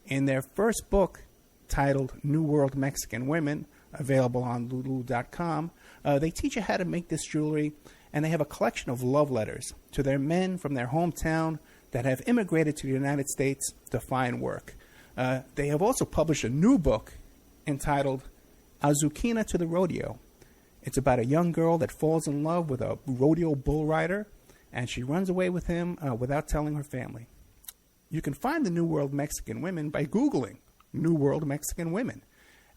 In their first book, titled New World Mexican Women, available on lulu.com, they teach you how to make this jewelry, and they have a collection of love letters to their men from their hometown that have immigrated to the United States to find work. They have also published a new book entitled Azuquina to the Rodeo. It's about a young girl that falls in love with a rodeo bull rider, and she runs away with him without telling her family. You can find the New World Mexican Women by Googling New World Mexican Women.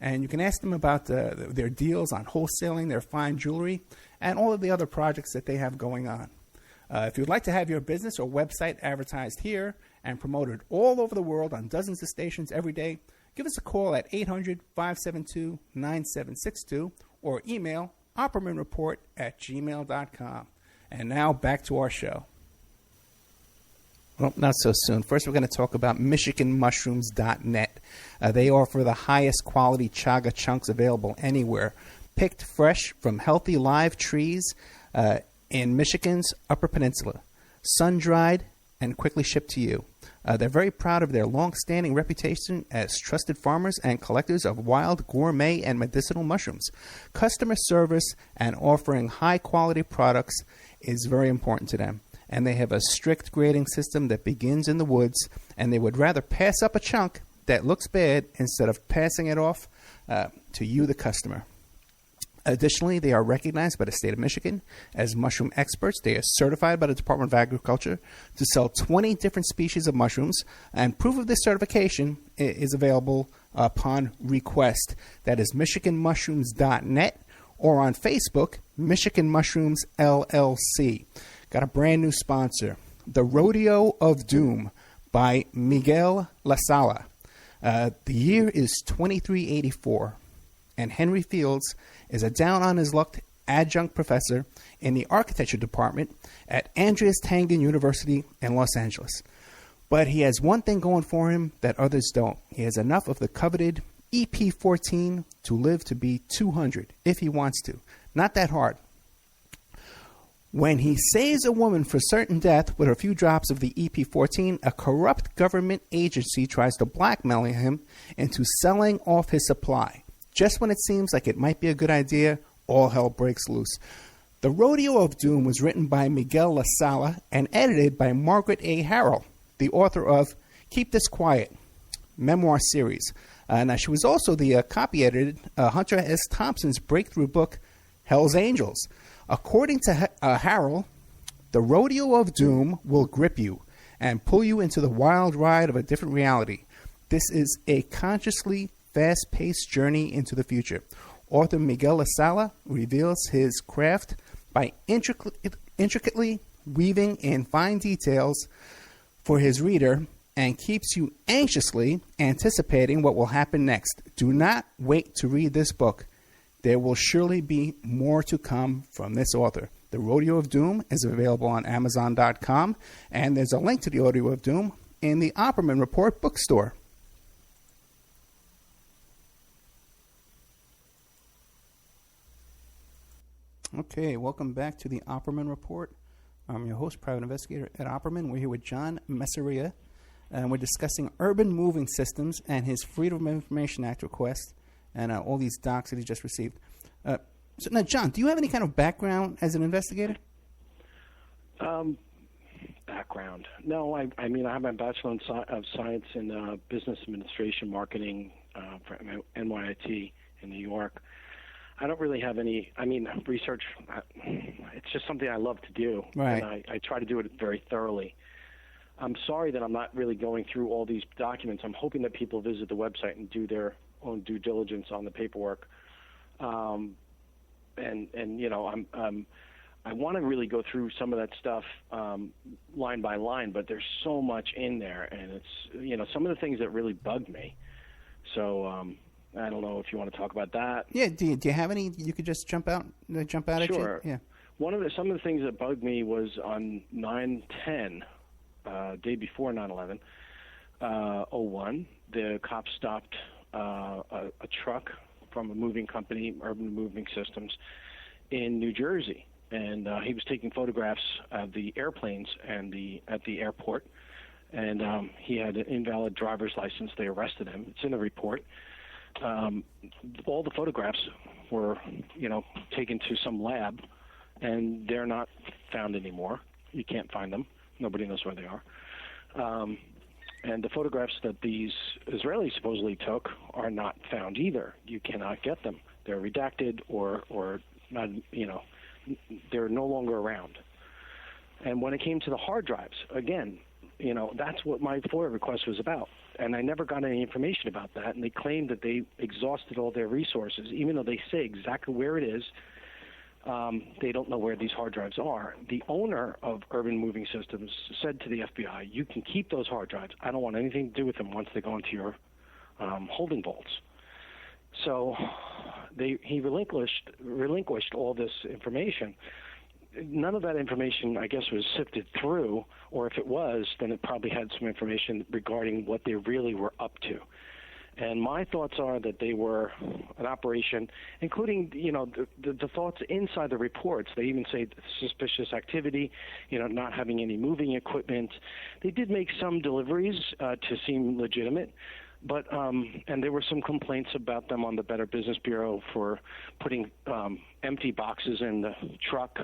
And you can ask them about their deals on wholesaling their fine jewelry and all of the other projects that they have going on. If you'd like to have your business or website advertised here and promoted all over the world on dozens of stations every day, give us a call at 800-572-9762 or email oppermanreport@gmail.com. And now back to our show. Well, not so soon. First, we're going to talk about MichiganMushrooms.net. They offer the highest quality chaga chunks available anywhere, picked fresh from healthy live trees in Michigan's Upper Peninsula, sun-dried and quickly shipped to you. They're very proud of their long-standing reputation as trusted farmers and collectors of wild, gourmet, and medicinal mushrooms. Customer service and offering high-quality products is very important to them. And they have a strict grading system that begins in the woods, and they would rather pass up a chunk that looks bad instead of passing it off to you, the customer. Additionally, they are recognized by the state of Michigan as mushroom experts. They are certified by the Department of Agriculture to sell 20 different species of mushrooms, and proof of this certification is available upon request. That is MichiganMushrooms.net or on Facebook, Michigan Mushrooms LLC. Got a brand new sponsor, The Rodeo of Doom by Miguel La Sala. The year is 2384, and Henry Fields is a down-on-his-luck adjunct professor in the architecture department at Andreas Tangen University in Los Angeles. But he has one thing going for him that others don't. He has enough of the coveted EP14 to live to be 200 if he wants to. Not that hard. When he saves a woman for certain death with a few drops of the EP14, a corrupt government agency tries to blackmail him into selling off his supply. Just when it seems like it might be a good idea, all hell breaks loose. The Rodeo of Doom was written by Miguel La Sala and edited by Margaret A. Harrell, the author of Keep This Quiet, memoir series. Now, she was also the copy edited Hunter S. Thompson's breakthrough book, Hell's Angels. According to Harrell, the Rodeo of Doom will grip you and pull you into the wild ride of a different reality. This is a consciously fast-paced journey into the future. Author Miguel La Sala reveals his craft by intricately weaving in fine details for his reader and keeps you anxiously anticipating what will happen next. Do not wait to read this book. There will surely be more to come from this author. The Rodeo of Doom is available on Amazon.com, and there's a link to the Rodeo of Doom in the Opperman Report bookstore. Okay, welcome back to the Opperman Report. I'm your host, private investigator Ed Opperman. We're here with John Massaria, and we're discussing urban moving systems and his Freedom of Information Act request and all these docs that he just received. So now, John, do you have any kind of background as an investigator? Background? No, I mean, I have my Bachelor of Science in Business Administration Marketing from NYIT in New York. I don't really have any, research, it's just something I love to do. Right. And I try to do it very thoroughly. I'm sorry that I'm not really going through all these documents. I'm hoping that people visit the website and do their own due diligence on the paperwork. I want to really go through some of that stuff line by line, but there's so much in there, and it's some of the things that really bugged me. So I don't know if you want to talk about that. Yeah. Do you have any you could just jump out at you? Sure. Yeah. Some of the things that bugged me was on 9/10, day before 9/11, 01. The cops stopped a truck from a moving company, Urban Moving Systems, in New Jersey, and he was taking photographs of the airplanes and at the airport, and he had an invalid driver's license. They arrested him. It's in the report. All the photographs were, taken to some lab, and they're not found anymore. You can't find them. Nobody knows where they are. And the photographs that these Israelis supposedly took are not found either. You cannot get them. They're redacted or not, they're no longer around. And when it came to the hard drives, again, that's what my FOIA request was about. And I never got any information about that. And they claimed that they exhausted all their resources, even though they say exactly where it is. They don't know where these hard drives are. The owner of Urban Moving Systems said to the FBI, "You can keep those hard drives. I don't want anything to do with them once they go into your holding vaults." So he relinquished all this information. None of that information, I guess, was sifted through, or if it was, then it probably had some information regarding what they really were up to. And my thoughts are that they were an operation, including, the thoughts inside the reports. They even say suspicious activity, not having any moving equipment. They did make some deliveries to seem legitimate, but and there were some complaints about them on the Better Business Bureau for putting empty boxes in the truck.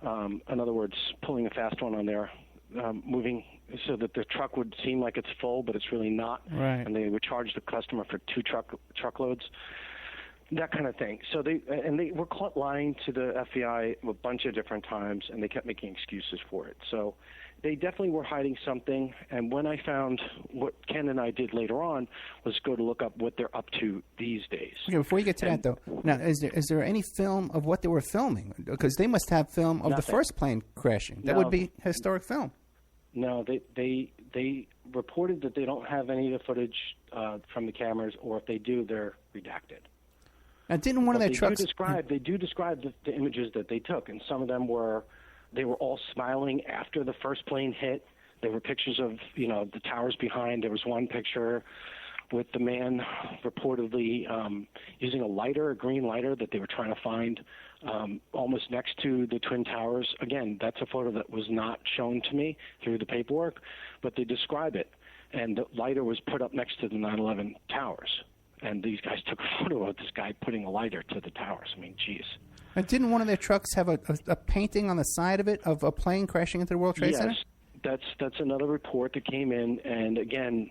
In other words, pulling a fast one on there, moving so that the truck would seem like it's full, but it's really not. Right. And they would charge the customer for 2 truckloads, that kind of thing. So they were caught lying to the FBI a bunch of different times, and they kept making excuses for it. So they definitely were hiding something. And when I found what Ken and I did later on was go to look up what they're up to these days. Okay, before you get to that, though, now is there any film of what they were filming? Because they must have film of the first plane crashing. That would be historic film. No, they reported that they don't have any of the footage from the cameras, or if they do, they're redacted. Now, didn't one of their trucks? They do describe the images that they took, and some of them were all smiling after the first plane hit. There were pictures of the towers behind. There was one picture with the man reportedly using a green lighter that they were trying to find almost next to the Twin Towers. Again, that's a photo that was not shown to me through the paperwork, but they describe it. And the lighter was put up next to the 9/11 towers. And these guys took a photo of this guy putting a lighter to the towers. I mean, geez. And didn't one of their trucks have a painting on the side of it of a plane crashing into the World Trade Center? Yes, that's another report that came in, and again,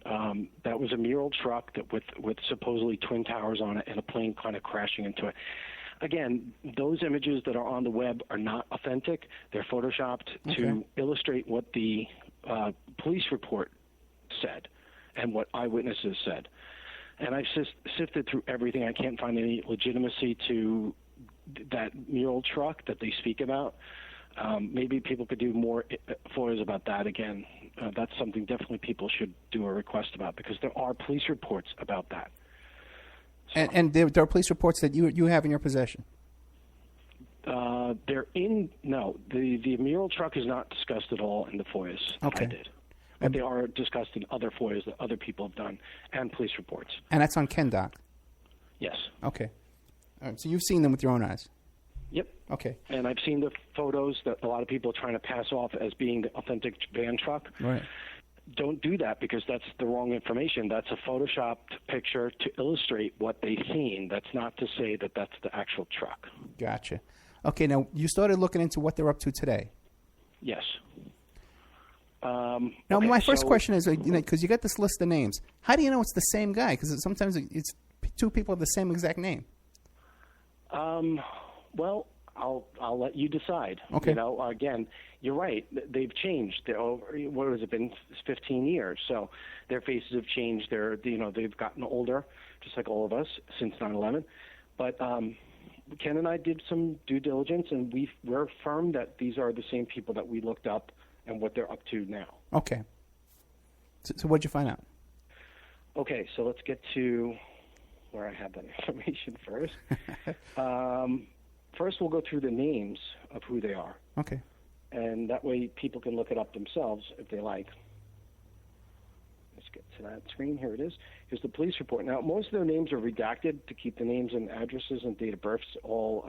that was a mural truck that with supposedly Twin Towers on it and a plane kind of crashing into it. Again, those images that are on the web are not authentic. They're photoshopped to illustrate what the police report said and what eyewitnesses said. And I've sifted through everything. I can't find any legitimacy to that mural truck that they speak about. Maybe people could do more FOIAs about that. Again, that's something definitely people should do a request about, because there are police reports about that. So, and there are police reports that you have in your possession? The mural truck is not discussed at all in the FOIAs I did. But they are discussed in other FOIAs that other people have done, and police reports. And that's on KenDoc? Yes. Okay. All right, so you've seen them with your own eyes? Yep. Okay. And I've seen the photos that a lot of people are trying to pass off as being the authentic van truck. Right. Don't do that, because that's the wrong information. That's a photoshopped picture to illustrate what they've seen. That's not to say that that's the actual truck. Gotcha. Okay, now you started looking into what they're up to today. Yes. Now, my first question is, because you got this list of names, how do you know it's the same guy? Because sometimes it's 2 people have the same exact name. Well, I'll let you decide. Okay. Again, you're right. They've changed. What has it been? 15 years. So their faces have changed. They've gotten older, just like all of us, since 9/11. But Ken and I did some due diligence, and we're affirmed that these are the same people that we looked up and what they're up to now. Okay. So what'd you find out? Okay, so let's get to where I have that information first. First, we'll go through the names of who they are. Okay. And that way people can look it up themselves if they like. Let's get to that screen. Here it is. Here's the police report. Now, most of their names are redacted to keep the names and addresses and date of births all,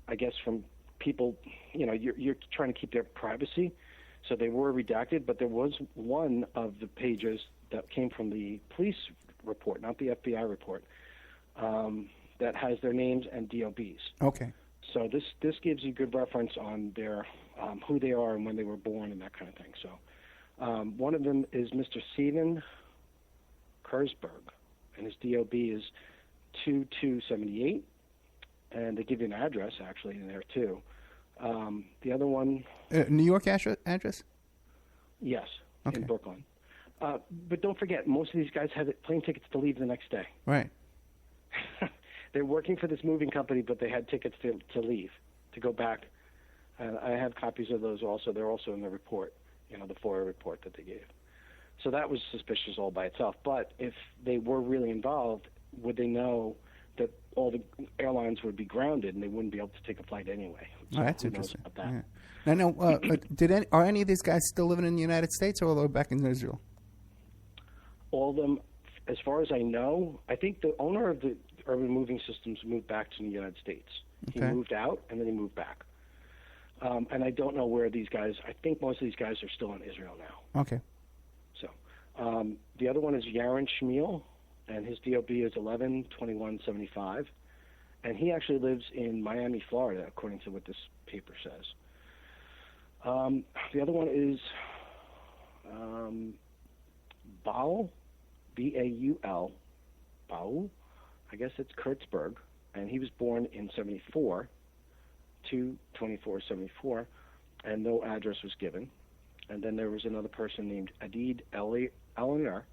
I guess, from people, you're trying to keep their privacy. So they were redacted, but there was one of the pages that came from the police report, not the FBI report, that has their names and DOBs. Okay. So this gives you good reference on their who they are and when they were born and that kind of thing. So one of them is Mr. Steven Kurzberg, and his DOB is 2278, and they give you an address actually in there too. The other one, New York address? Yes, okay. In Brooklyn. But don't forget, most of these guys had plane tickets to leave the next day. Right. They're working for this moving company, but they had tickets to leave, to go back. And I have copies of those also. They're also in the report, the FOIA report that they gave. So that was suspicious all by itself. But if they were really involved, would they know that all the airlines would be grounded and they wouldn't be able to take a flight anyway? So that's interesting. About that? Yeah. Now, are any of these guys still living in the United States, or are they back in Israel? All of them, as far as I know, I think the owner of the Urban Moving Systems moved back to the United States. Okay. He moved out, and then he moved back. And I don't know where these guys, I think most of these guys are still in Israel now. Okay. So the other one is Yaron Shmuel, and his DOB is 112175. And he actually lives in Miami, Florida, according to what this paper says. The other one is Baul, B-A-U-L, Baul. I guess it's Kurtzberg, and he was born in 74, 2/24/74, and no address was given. And then there was another person named Adid Eleanor.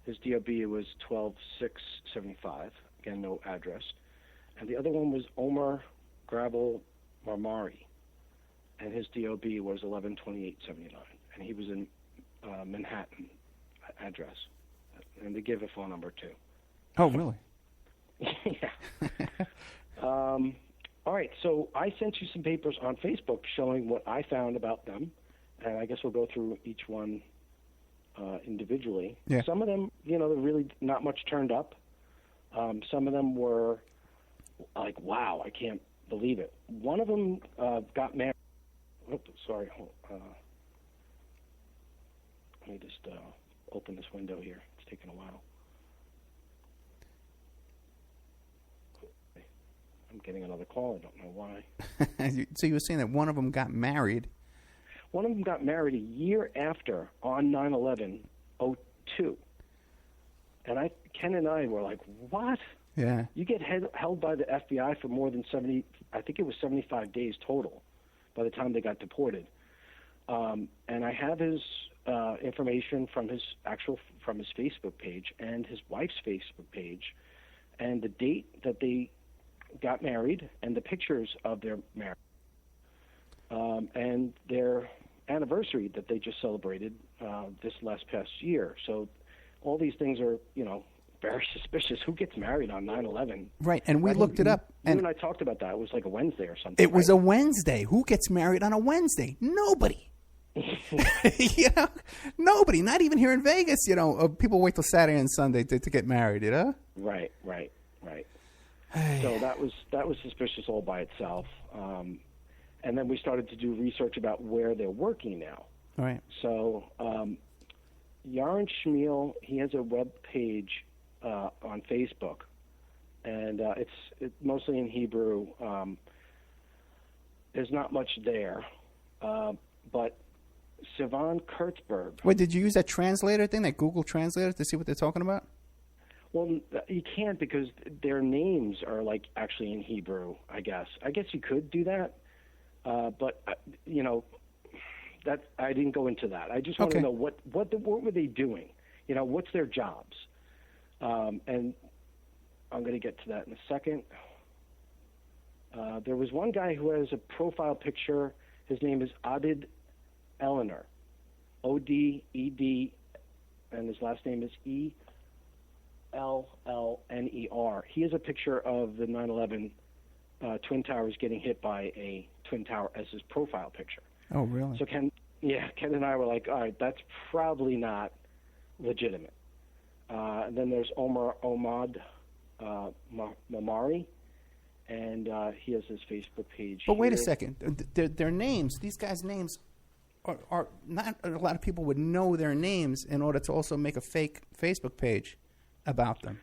His DOB was 12/6/75. Again, no address. And the other one was Omer Gravel Marmari, and his DOB was 11/28/79, and he was in Manhattan address. And they give a phone number too. Oh, really? Yeah. All right, so I sent you some papers on Facebook showing what I found about them, and I guess we'll go through each one individually. Yeah. Some of them, they're really not much turned up. Some of them were like, wow, I can't believe it. One of them got married. Oops, sorry. Let me just open this window here. It's taking a while. I'm getting another call. I don't know why. So you were saying that one of them got married. One of them got married a year after, on 9/11/02. And Ken and I were like, what? Yeah. You get held by the FBI for more than 70, I think it was 75 days total by the time they got deported. And I have his information from his Facebook page and his wife's Facebook page, and the date that they got married and the pictures of their marriage, and their anniversary that they just celebrated this past year. So all these things are, very suspicious. Who gets married on 9/11? Right, and we looked it up. You and I talked about that. It was like a Wednesday or something. It was a Wednesday. Who gets married on a Wednesday? Nobody. Nobody. Not even here in Vegas. People wait till Saturday and Sunday to get married. Right. So that was suspicious all by itself. And then we started to do research about where they're working now. All right. So Yaron Shmuel, he has a web page on Facebook, and it's mostly in Hebrew. There's not much there, but Sivan Kurtzberg. Wait, did you use that translator thing, that Google Translator, to see what they're talking about? Well, you can't, because their names are actually in Hebrew, I guess. I guess you could do that, but that I didn't go into that. I just want to know what were they doing? What's their jobs? And I'm going to get to that in a second. There was one guy who has a profile picture. His name is Oded Eleanor, O-D-E-D, and his last name is E-L-L-N-E-R. He has a picture of the 9/11 Twin Towers getting hit by a Twin Tower as his profile picture. Oh, really? So Ken and I were like, all right, that's probably not legitimate. And then there's Omad Mamari, and he has his Facebook page. But wait a second. Their names, these guys' names, are not a lot of people would know their names in order to also make a fake Facebook page about them.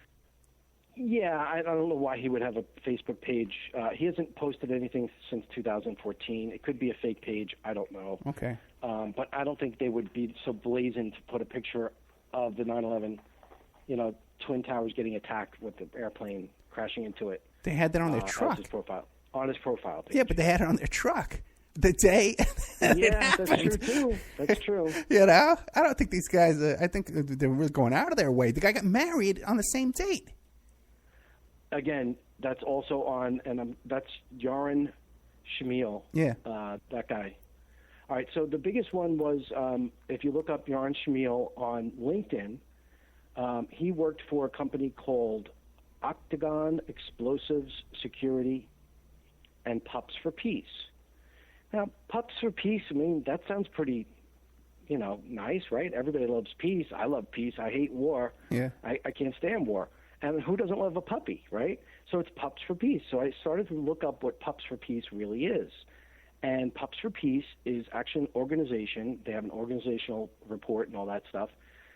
Yeah, I don't know why he would have a Facebook page. He hasn't posted anything since 2014. It could be a fake page. I don't know. Okay. But I don't think they would be so blazing to put a picture of the 9/11, Twin Towers getting attacked with the airplane crashing into it. They had that on their truck. On his profile page. Yeah, but they had it on their truck the day yeah, that's true, too. That's true. I don't think these guys, I think they're really going out of their way. The guy got married on the same date. Again, that's also on, and that's Yaron Shmuel. Yeah. That guy. All right, so the biggest one was, if you look up Yaron Shmuel on LinkedIn, he worked for a company called Octagon Explosives Security and Pups for Peace. Now, Pups for Peace, I mean, that sounds pretty, nice, right? Everybody loves peace. I love peace. I hate war. Yeah. I can't stand war. And who doesn't love a puppy, right? So it's Pups for Peace. So I started to look up what Pups for Peace really is. And Pups for Peace is actually an organization. They have an organizational report and all that stuff.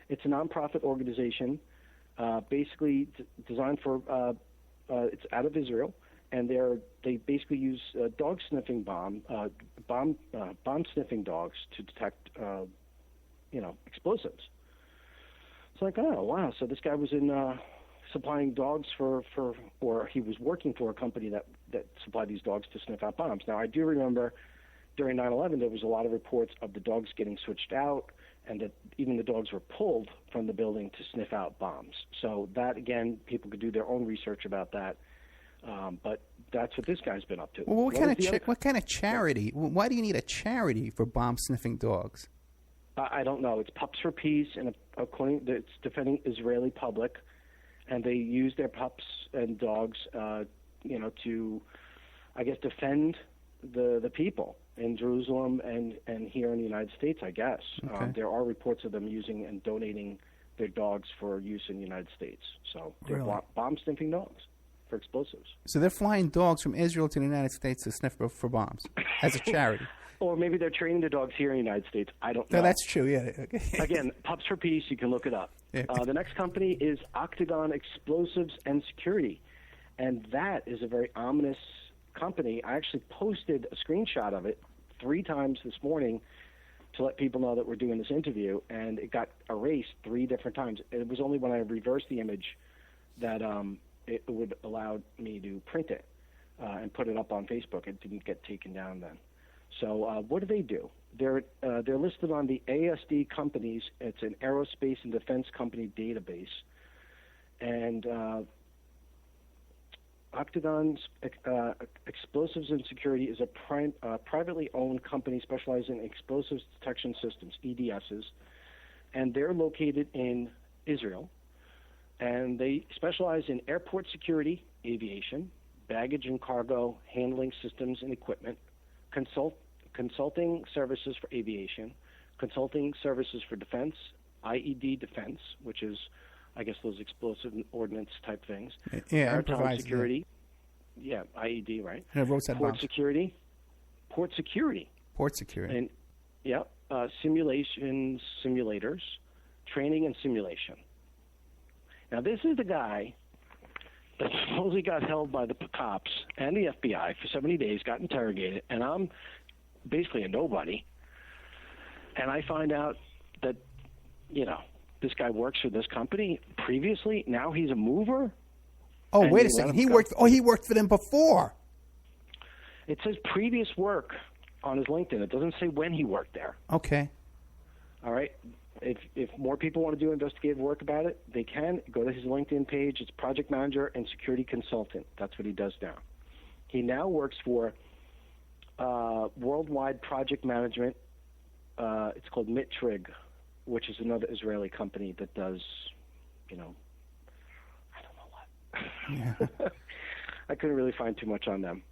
It's a nonprofit organization, basically designed for. It's out of Israel, and they basically use dog sniffing bomb sniffing dogs to detect explosives. It's like, oh wow, so this guy was in supplying dogs or he was working for a company that supplied these dogs to sniff out bombs. Now I do remember during 9/11 there was a lot of reports of the dogs getting switched out, and that even the dogs were pulled from the building to sniff out bombs. So that, again, people could do their own research about that. But that's what this guy's been up to. Well, what kind of charity? Why do you need a charity for bomb-sniffing dogs? I don't know. It's Pups for Peace, and it's defending Israeli public, and they use their pups and dogs, to, I guess, defend the people in Jerusalem and here in the United States, I guess. Okay. There are reports of them using and donating their dogs for use in the United States. So they're Really? bomb-sniffing dogs for explosives. So they're flying dogs from Israel to the United States to sniff for bombs as a charity. Or maybe they're training the dogs here in the United States. I don't know. No, that's true, yeah. Again, Pups for Peace, you can look it up. Yeah. The next company is Octagon Explosives and Security, and that is a very ominous company. I actually posted a screenshot of it 3 times this morning to let people know that we're doing this interview, and it got erased 3 different times. It was only when I reversed the image that it would allow me to print it and put it up on Facebook. It didn't get taken down then. So what do? They're listed on the ASD companies. It's an aerospace and defense company database, and Octagon Explosives and Security is a privately owned company specializing in explosives detection systems, EDSs, and they're located in Israel, and they specialize in airport security, aviation, baggage and cargo handling systems and equipment, consulting services for aviation, consulting services for defense, IED defense, which is, I guess, those explosive ordnance type things. Yeah, maritime security. Yeah, IED, right? And roadside Port bombs. security. Port security. And simulators, training and simulation. Now, this is the guy that supposedly got held by the cops and the FBI for 70 days, got interrogated, and I'm basically a nobody. And I find out that, this guy works for this company previously. Now he's a mover. Oh, wait a second. He worked for them before. It says previous work on his LinkedIn. It doesn't say when he worked there. Okay. All right. If more people want to do investigative work about it, they can go to his LinkedIn page. It's project manager and security consultant. That's what he does now. He now works for Worldwide Project Management. It's called Mitrig, which is another Israeli company that does, I don't know what. Yeah. I couldn't really find too much on them.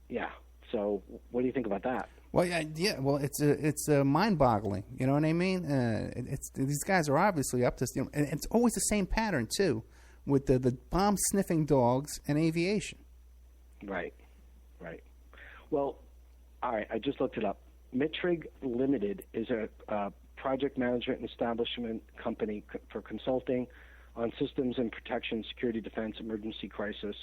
Yeah. So, what do you think about that? Well, yeah. Well, it's mind-boggling. You know what I mean? These guys are obviously up to. And it's always the same pattern too, with the bomb-sniffing dogs and aviation. Right. Well, all right. I just looked it up. Mitrig Limited is a project management and establishment company for consulting on systems and protection, security, defense, emergency crisis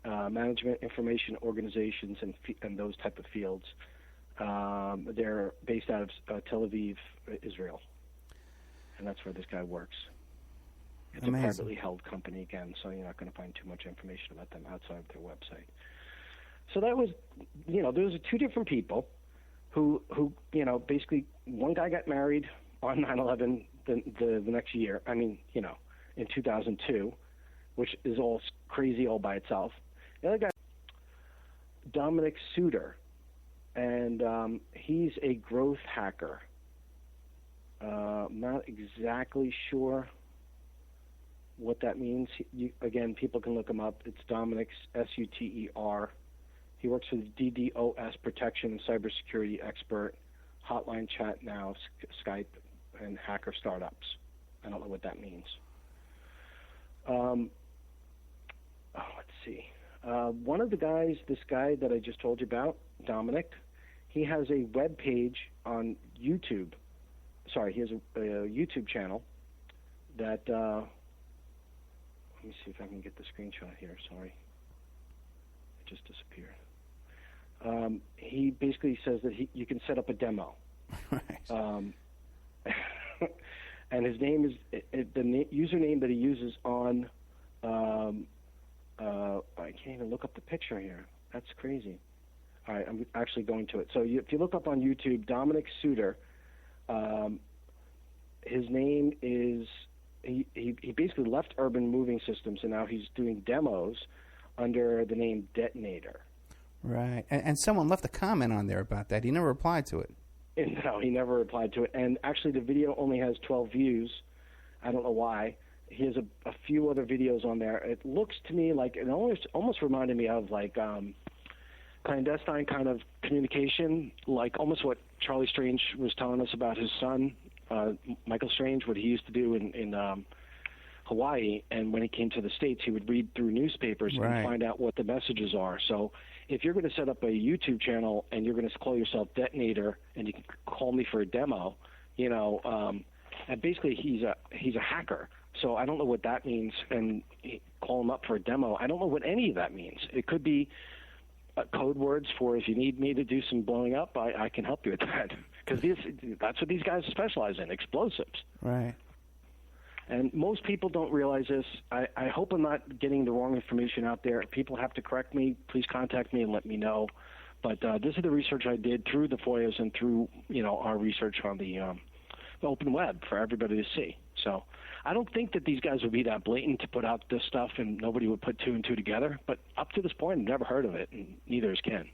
management, information organizations, and those type of fields. They're based out of Tel Aviv, Israel, and that's where this guy works. It's Amazing. A privately held company again, so you're not going to find too much information about them outside of their website. So that was, those are two different people who basically one guy got married on 9/11 the next year. In 2002, which is all crazy all by itself. The other guy, Dominic Suter, and he's a growth hacker. Not exactly sure what that means. Again, people can look him up. It's Dominic, Suter. He works for the DDoS protection and cybersecurity expert, hotline chat now, Skype, and hacker startups. I don't know what that means. Let's see. One of the guys, this guy that I just told you about, Dominic, he has a web page on YouTube. Sorry, he has a YouTube channel that, let me see if I can get the screenshot here. Sorry. It just disappeared. He basically says that you can set up a demo. Right. And his name is, the username that he uses on, I can't even look up the picture here. That's crazy. All right, I'm actually going to it. So if you look up on YouTube, Dominic Suter, his name is, he basically left Urban Moving Systems, and now he's doing demos under the name Detonator. Right. And someone left a comment on there about that. He never replied to it. No, he never replied to it. And actually, the video only has 12 views. I don't know why. He has a few other videos on there. It looks to me like it almost reminded me of like clandestine kind of communication, like almost what Charlie Strange was telling us about his son, Michael Strange, what he used to do in Hawaii. And when he came to the States, he would read through newspapers Right. and find out what the messages are. So if you're going to set up a YouTube channel and you're going to call yourself Detonator and you can call me for a demo, and basically he's a hacker. So I don't know what that means, and call him up for a demo. I don't know what any of that means. It could be code words for if you need me to do some blowing up, I can help you with that. Because that's what these guys specialize in, explosives. Right. And most people don't realize this. I hope I'm not getting the wrong information out there. If people have to correct me, please contact me and let me know. But this is the research I did through the FOIAs and through our research on the open web for everybody to see. So I don't think that these guys would be that blatant to put out this stuff and nobody would put two and two together. But up to this point, I've never heard of it, and neither has Ken.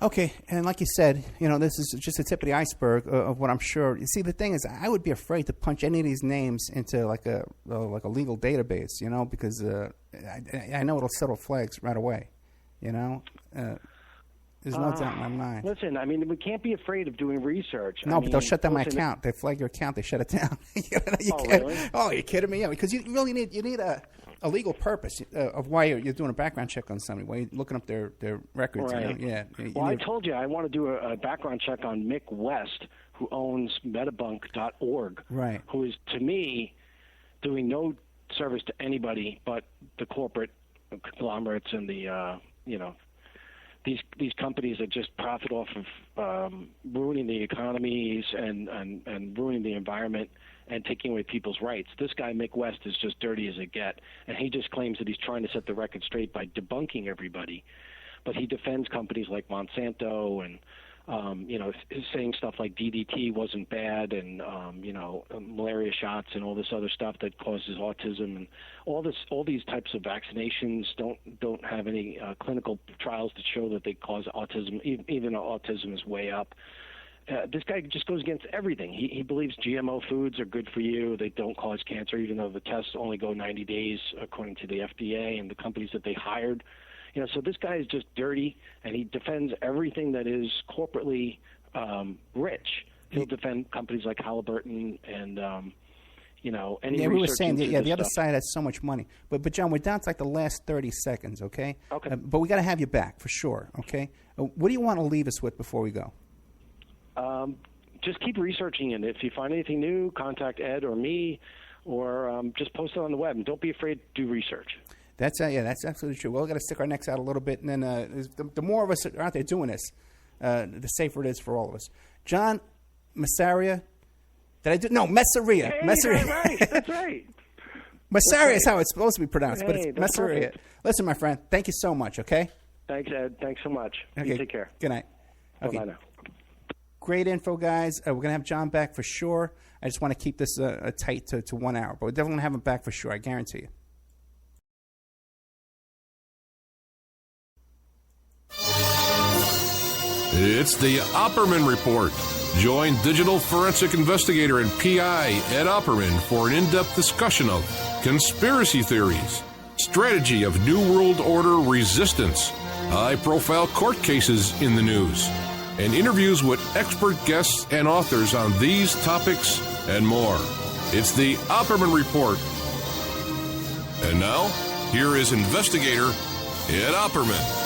Okay, and like you said, this is just the tip of the iceberg of what I'm sure. You see, the thing is, I would be afraid to punch any of these names into like a legal database, because I know it'll settle flags right away. There's no doubt in my mind. Listen, we can't be afraid of doing research. No, but they'll shut down my account. They flag your account. They shut it down. Really? Oh, are you kidding me? Yeah, because you really need a legal purpose of why you're doing a background check on somebody, why you're looking up their records. Right. Yeah. Well, I told you I want to do a background check on Mick West, who owns metabunk.org, right? Who is, to me, doing no service to anybody but the corporate conglomerates and the these companies that just profit off of ruining the economies and ruining the environment and taking away people's rights. This guy, Mick West, is just dirty as it gets, and he just claims that he's trying to set the record straight by debunking everybody. But he defends companies like Monsanto and saying stuff like DDT wasn't bad, and malaria shots and all this other stuff that causes autism, and all these types of vaccinations don't have any clinical trials to show that they cause autism, even though autism is way up. This guy just goes against everything. He believes GMO foods are good for you. They don't cause cancer, even though the tests only go 90 days, according to the FDA and the companies that they hired. So this guy is just dirty, and he defends everything that is corporately rich. He'll defend companies like Halliburton and, any we were saying, the other stuff. side has so much money. But John, we're down to like the last 30 seconds, okay? Okay. But we got to have you back for sure, okay? What do you want to leave us with before we go? Just keep researching it. If you find anything new, contact Ed or me, or just post it on the web. And don't be afraid to do research. That's absolutely true. Well, we've got to stick our necks out a little bit, and then the more of us are out there doing this, the safer it is for all of us. John Massaria, did I do? No, Massaria. Hey, Massaria. That's right. Massaria is how it's supposed to be pronounced, but it's Massaria. Perfect. Listen, my friend, thank you so much, okay? Thanks, Ed. Thanks so much. Okay. You take care. Good night. Okay. Bye now. Great info, guys. We're going to have John back for sure. I just want to keep this tight to 1 hour, but we're definitely going to have him back for sure, I guarantee you. It's the Opperman Report. Join digital forensic investigator and PI Ed Opperman for an in-depth discussion of conspiracy theories, strategy of New World Order resistance, high-profile court cases in the news, and interviews with expert guests and authors on these topics and more. It's the Opperman Report. And now, here is investigator Ed Opperman.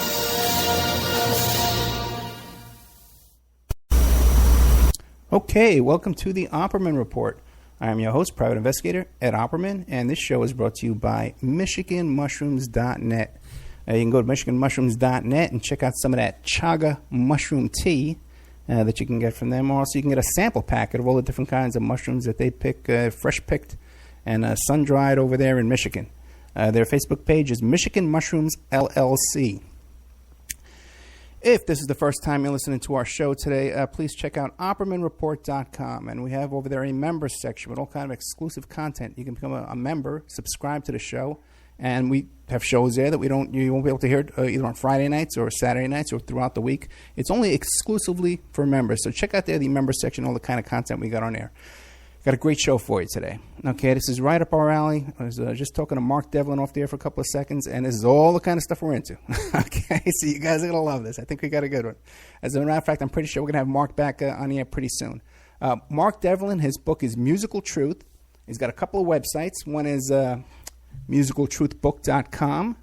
Okay, welcome to the Opperman Report. I am your host, private investigator Ed Opperman, and this show is brought to you by MichiganMushrooms.net. You can go to MichiganMushrooms.net and check out some of that chaga mushroom tea that you can get from them. Also, you can get a sample packet of all the different kinds of mushrooms that they pick, fresh picked and sun-dried over there in Michigan. Their Facebook page is Michigan Mushrooms LLC. If this is the first time you're listening to our show today, please check out OppermanReport.com. And we have over there a members section with all kind of exclusive content. You can become a member, subscribe to the show, and we have shows there that you won't be able to hear either on Friday nights or Saturday nights or throughout the week. It's only exclusively for members. So check out there the members section, all the kind of content we got on there. Got a great show for you today. Okay, this is right up our alley. I was just talking to Mark Devlin off there for a couple of seconds, and this is all the kind of stuff we're into. Okay, so you guys are going to love this. I think we got a good one. As a matter of fact, I'm pretty sure we're going to have Mark back on the air pretty soon. Mark Devlin, his book is Musical Truth. He's got a couple of websites. One is musicaltruthbook.com.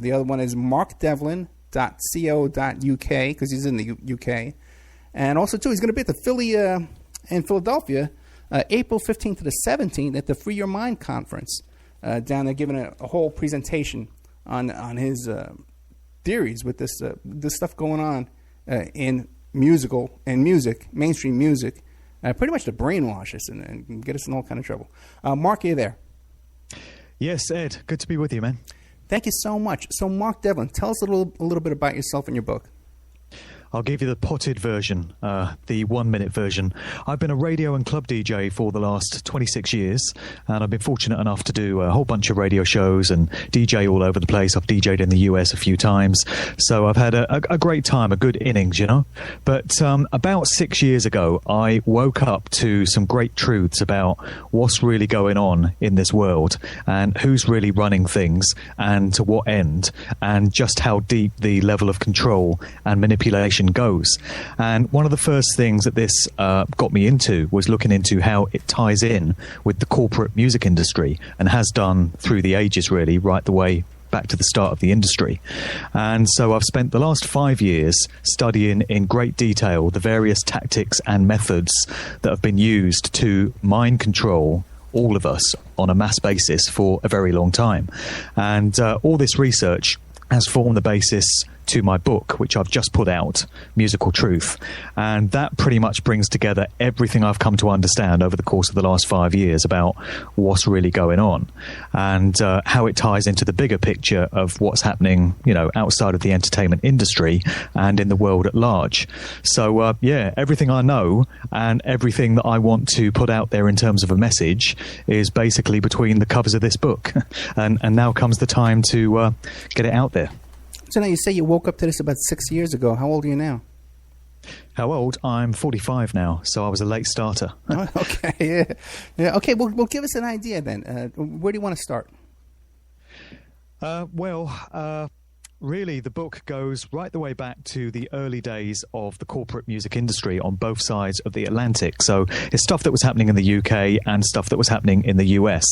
The other one is markdevlin.co.uk, because he's in the UK. And also, too, he's going to be at the Philly in Philadelphia April 15th to the 17th at the Free Your Mind conference down there, giving a whole presentation on his theories with this stuff going on in music, mainstream music, pretty much to brainwash us and get us in all kind of trouble. Mark, are you there? Yes, Ed. Good to be with you, man. Thank you so much. So, Mark Devlin, tell us a little bit about yourself and your book. I'll give you the potted version, the 1 minute version. I've been a radio and club DJ for the last 26 years, and I've been fortunate enough to do a whole bunch of radio shows and DJ all over the place. I've DJ'd in the US a few times, so I've had a great time, a good innings, you know. But about 6 years ago, I woke up to some great truths about what's really going on in this world and who's really running things and to what end, and just how deep the level of control and manipulation goes. And one of the first things that this got me into was looking into how it ties in with the corporate music industry, and has done through the ages, really, right the way back to the start of the industry. And so I've spent the last 5 years studying in great detail the various tactics and methods that have been used to mind control all of us on a mass basis for a very long time. And all this research has formed the basis to my book, which I've just put out, Musical Truth. And that pretty much brings together everything I've come to understand over the course of the last 5 years about what's really going on, and how it ties into the bigger picture of what's happening, outside of the entertainment industry and in the world at large. So, everything I know and everything that I want to put out there in terms of a message is basically between the covers of this book. and now comes the time to get it out there. So now you say you woke up to this about 6 years ago. How old are you now? How old? I'm 45 now, so I was a late starter. Oh, okay, yeah. Okay, well, give us an idea then. Where do you want to start? Really, the book goes right the way back to the early days of the corporate music industry on both sides of the Atlantic. So it's stuff that was happening in the UK and stuff that was happening in the US.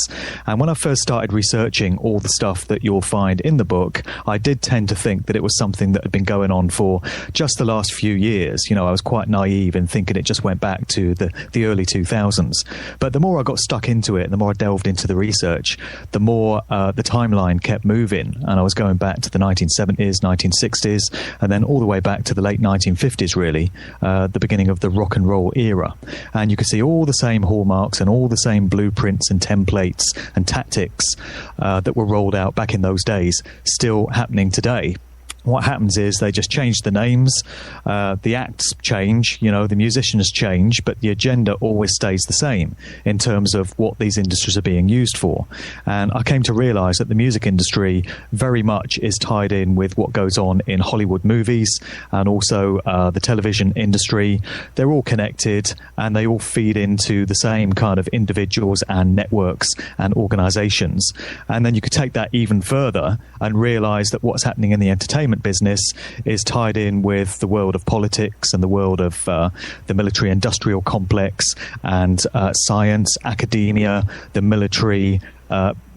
And when I first started researching all the stuff that you'll find in the book, I did tend to think that it was something that had been going on for just the last few years. I was quite naive in thinking it just went back to the early 2000s. But the more I got stuck into it, the more I delved into the research, the more the timeline kept moving. And I was going back to the 1970s, 1960s, and then all the way back to the late 1950s, really, the beginning of the rock and roll era. And you can see all the same hallmarks and all the same blueprints and templates and tactics that were rolled out back in those days still happening today. What happens is they just change the names, the acts change, the musicians change, but the agenda always stays the same in terms of what these industries are being used for. And I came to realize that the music industry very much is tied in with what goes on in Hollywood movies and also the television industry. They're all connected and they all feed into the same kind of individuals and networks and organizations. And then you could take that even further and realize that what's happening in the entertainment business is tied in with the world of politics and the world of the military-industrial complex and science, academia, the military,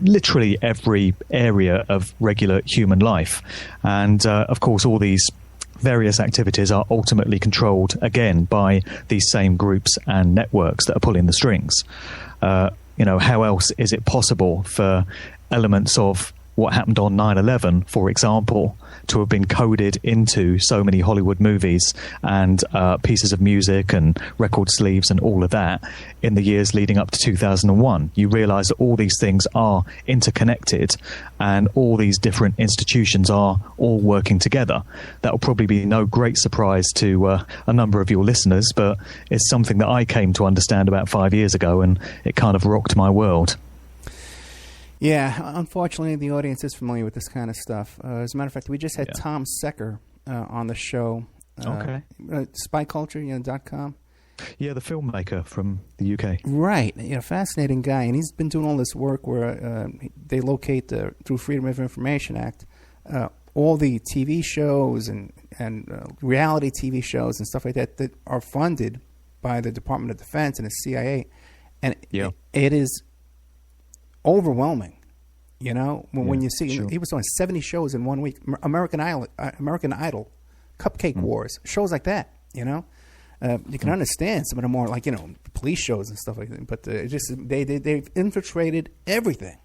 literally every area of regular human life. And, of course, all these various activities are ultimately controlled, again, by these same groups and networks that are pulling the strings. How else is it possible for elements of what happened on 9/11, for example, to have been coded into so many Hollywood movies and pieces of music and record sleeves and all of that in the years leading up to 2001? You realize that all these things are interconnected and all these different institutions are all working together. That will probably be no great surprise to a number of your listeners, but it's something that I came to understand about 5 years ago, and it kind of rocked my world. Yeah, unfortunately, the audience is familiar with this kind of stuff. As a matter of fact, we just had Tom Secker on the show. SpyCulture.com. Yeah, the filmmaker from the UK. Right. Fascinating guy. And he's been doing all this work where they locate, through Freedom of Information Act, all the TV shows and reality TV shows and stuff like that that are funded by the Department of Defense and the CIA. And it is overwhelming, when you see. Sure. He was on 70 shows in 1 week. American Idol, Cupcake Wars, shows like that. You can understand some of the more like police shows and stuff like that. But they've infiltrated everything.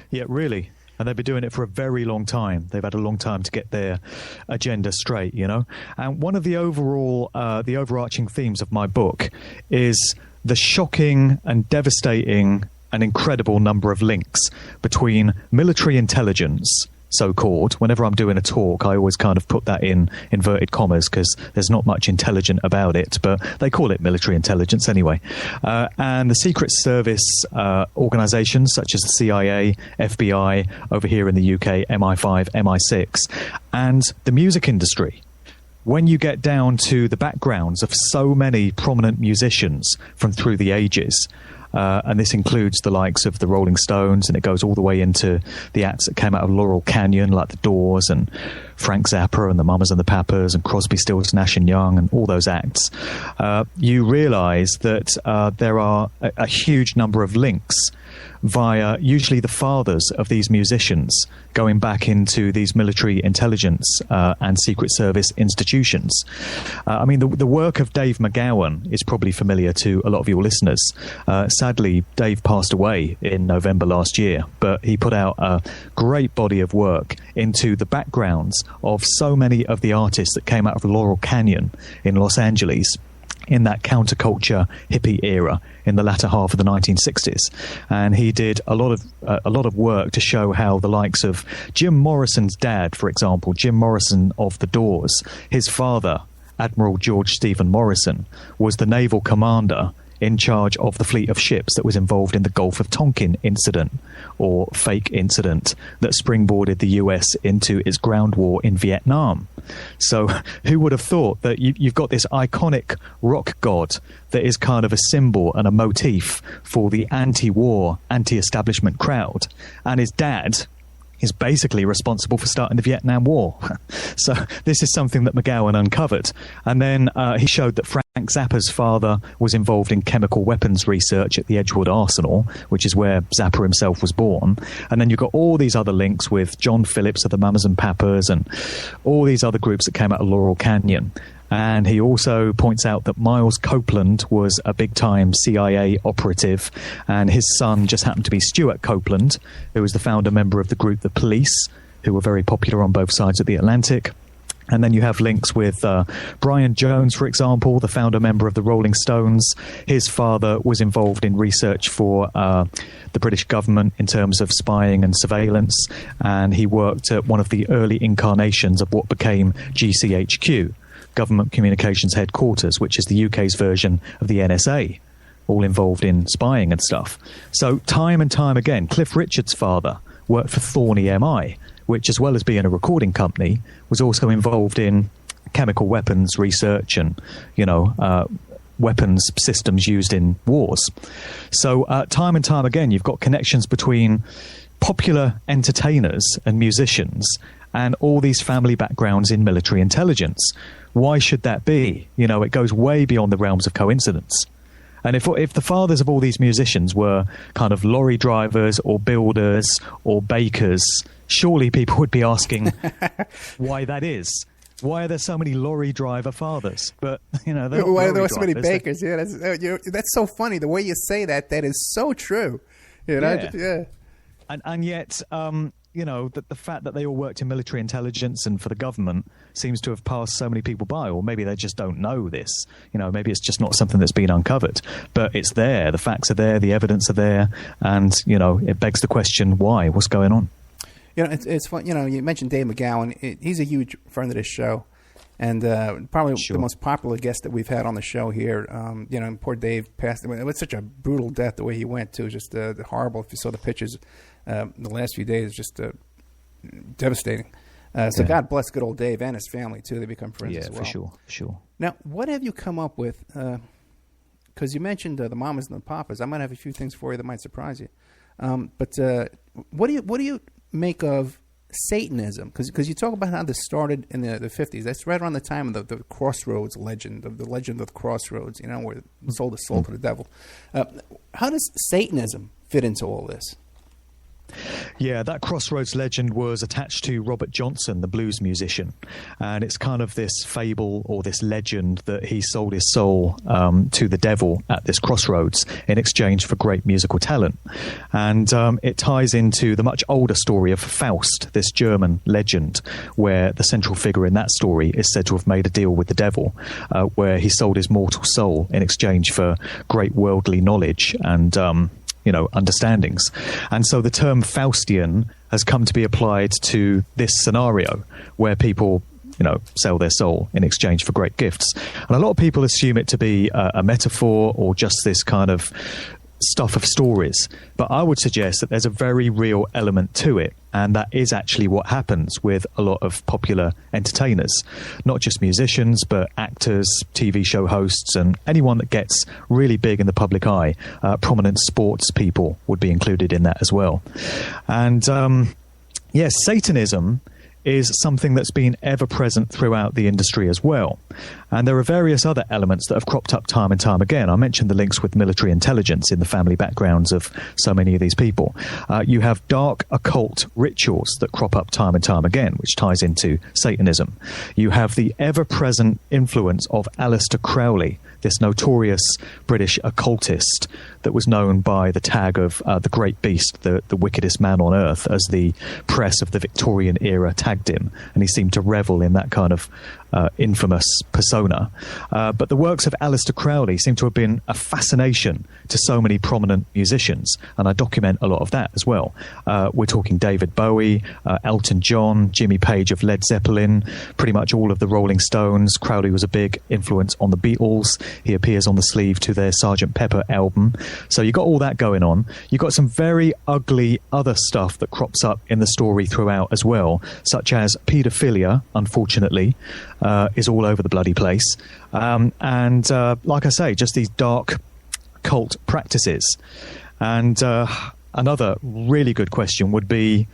Yeah, really. And they've been doing it for a very long time. They've had a long time to get their agenda straight. And one of the overarching themes of my book is the shocking and devastating an incredible number of links between military intelligence, so-called. Whenever I'm doing a talk, I always kind of put that in inverted commas because there's not much intelligent about it, but they call it military intelligence anyway. And the Secret Service organizations such as the CIA, FBI, over here in the UK, MI5, MI6, and the music industry. When you get down to the backgrounds of so many prominent musicians from through the ages, and this includes the likes of the Rolling Stones, and it goes all the way into the acts that came out of Laurel Canyon, like the Doors and Frank Zappa and the Mamas and the Papas and Crosby, Stills, Nash and Young and all those acts. You realize that there are a huge number of links via usually the fathers of these musicians going back into these military intelligence and Secret Service institutions. I mean, the work of Dave McGowan is probably familiar to a lot of your listeners. Sadly, Dave passed away in November last year, but he put out a great body of work into the backgrounds of so many of the artists that came out of Laurel Canyon in Los Angeles in that counterculture hippie era in the latter half of the 1960s. And he did a lot of work to show how the likes of Jim Morrison's dad, for example, Jim Morrison of The Doors, his father, Admiral George Stephen Morrison, was the naval commander in charge of the fleet of ships that was involved in the Gulf of Tonkin incident, or fake incident, that springboarded the US into its ground war in Vietnam. So who would have thought that you've got this iconic rock god that is kind of a symbol and a motif for the anti-war, anti-establishment crowd, and his dad is basically responsible for starting the Vietnam War. So this is something that McGowan uncovered. And then he showed that Frank Zappa's father was involved in chemical weapons research at the Edgewood Arsenal, which is where Zappa himself was born. And then you've got all these other links with John Phillips of the Mamas and Papas and all these other groups that came out of Laurel Canyon. And he also points out that Miles Copeland was a big-time CIA operative, and his son just happened to be Stuart Copeland, who was the founder member of the group The Police, who were very popular on both sides of the Atlantic. And then you have links with Brian Jones, for example, the founder member of the Rolling Stones. His father was involved in research for the British government in terms of spying and surveillance, and he worked at one of the early incarnations of what became GCHQ, Government Communications Headquarters, which is the UK's version of the NSA, all involved in spying and stuff. So time and time again, Cliff Richard's father worked for Thorny MI, which, as well as being a recording company, was also involved in chemical weapons research and, weapons systems used in wars. So time and time again, you've got connections between popular entertainers and musicians and all these family backgrounds in military intelligence. Why should that be? It goes way beyond the realms of coincidence. And if the fathers of all these musicians were kind of lorry drivers or builders or bakers, surely people would be asking why that is. Why are there so many lorry driver fathers? But, they're why are there so drivers. many bakers? Yeah, that's so funny. The way you say that is so true. Yeah. And yet, the fact that they all worked in military intelligence and for the government seems to have passed so many people by, or maybe they just don't know this. Maybe it's just not something that's been uncovered. But it's there. The facts are there. The evidence are there. And, it begs the question, why? What's going on? It's fun. You mentioned Dave McGowan. He's a huge friend of this show, and probably the most popular guest that we've had on the show here. Poor Dave passed away. It was such a brutal death the way he went too. Just horrible. If you saw the pictures, the last few days, just devastating. So God bless good old Dave and his family too. They become friends as well. Yeah, for sure. Now, what have you come up with? Because you mentioned the mamas and the papas. I might have a few things for you that might surprise you. But what do you make of Satanism? Because you talk about how this started in the 50s. That's right around the time of the Crossroads legend, of the legend of the Crossroads, where it sold his soul to the devil. How does Satanism fit into all this? Yeah, that Crossroads legend was attached to Robert Johnson, the blues musician. And it's kind of this fable or this legend that he sold his soul to the devil at this crossroads in exchange for great musical talent. And it ties into the much older story of Faust, this German legend, where the central figure in that story is said to have made a deal with the devil, where he sold his mortal soul in exchange for great worldly knowledge and understandings. And so the term Faustian has come to be applied to this scenario where people, sell their soul in exchange for great gifts. And a lot of people assume it to be a metaphor or just this kind of stuff of stories. But I would suggest that there's a very real element to it. And that is actually what happens with a lot of popular entertainers, not just musicians, but actors, TV show hosts, and anyone that gets really big in the public eye. Prominent sports people would be included in that as well. And yes, Satanism is something that's been ever present throughout the industry as well. And there are various other elements that have cropped up time and time again. I mentioned the links with military intelligence in the family backgrounds of so many of these people. You have dark occult rituals that crop up time and time again, which ties into Satanism. You have the ever-present influence of Aleister Crowley, this notorious British occultist that was known by the tag of the Great Beast, the wickedest man on earth, as the press of the Victorian era tagged him, and he seemed to revel in that kind of infamous persona. But the works of Aleister Crowley seem to have been a fascination to so many prominent musicians, and I document a lot of that as well. We're talking David Bowie, Elton John, Jimmy Page of Led Zeppelin, pretty much all of the Rolling Stones. Crowley was a big influence on the Beatles. He appears on the sleeve to their Sgt. Pepper album. So you got all that going on. You got some very ugly other stuff that crops up in the story throughout as well, such as paedophilia, unfortunately, is all over the bloody place. And like I say, just these dark cult practices. And another really good question would be,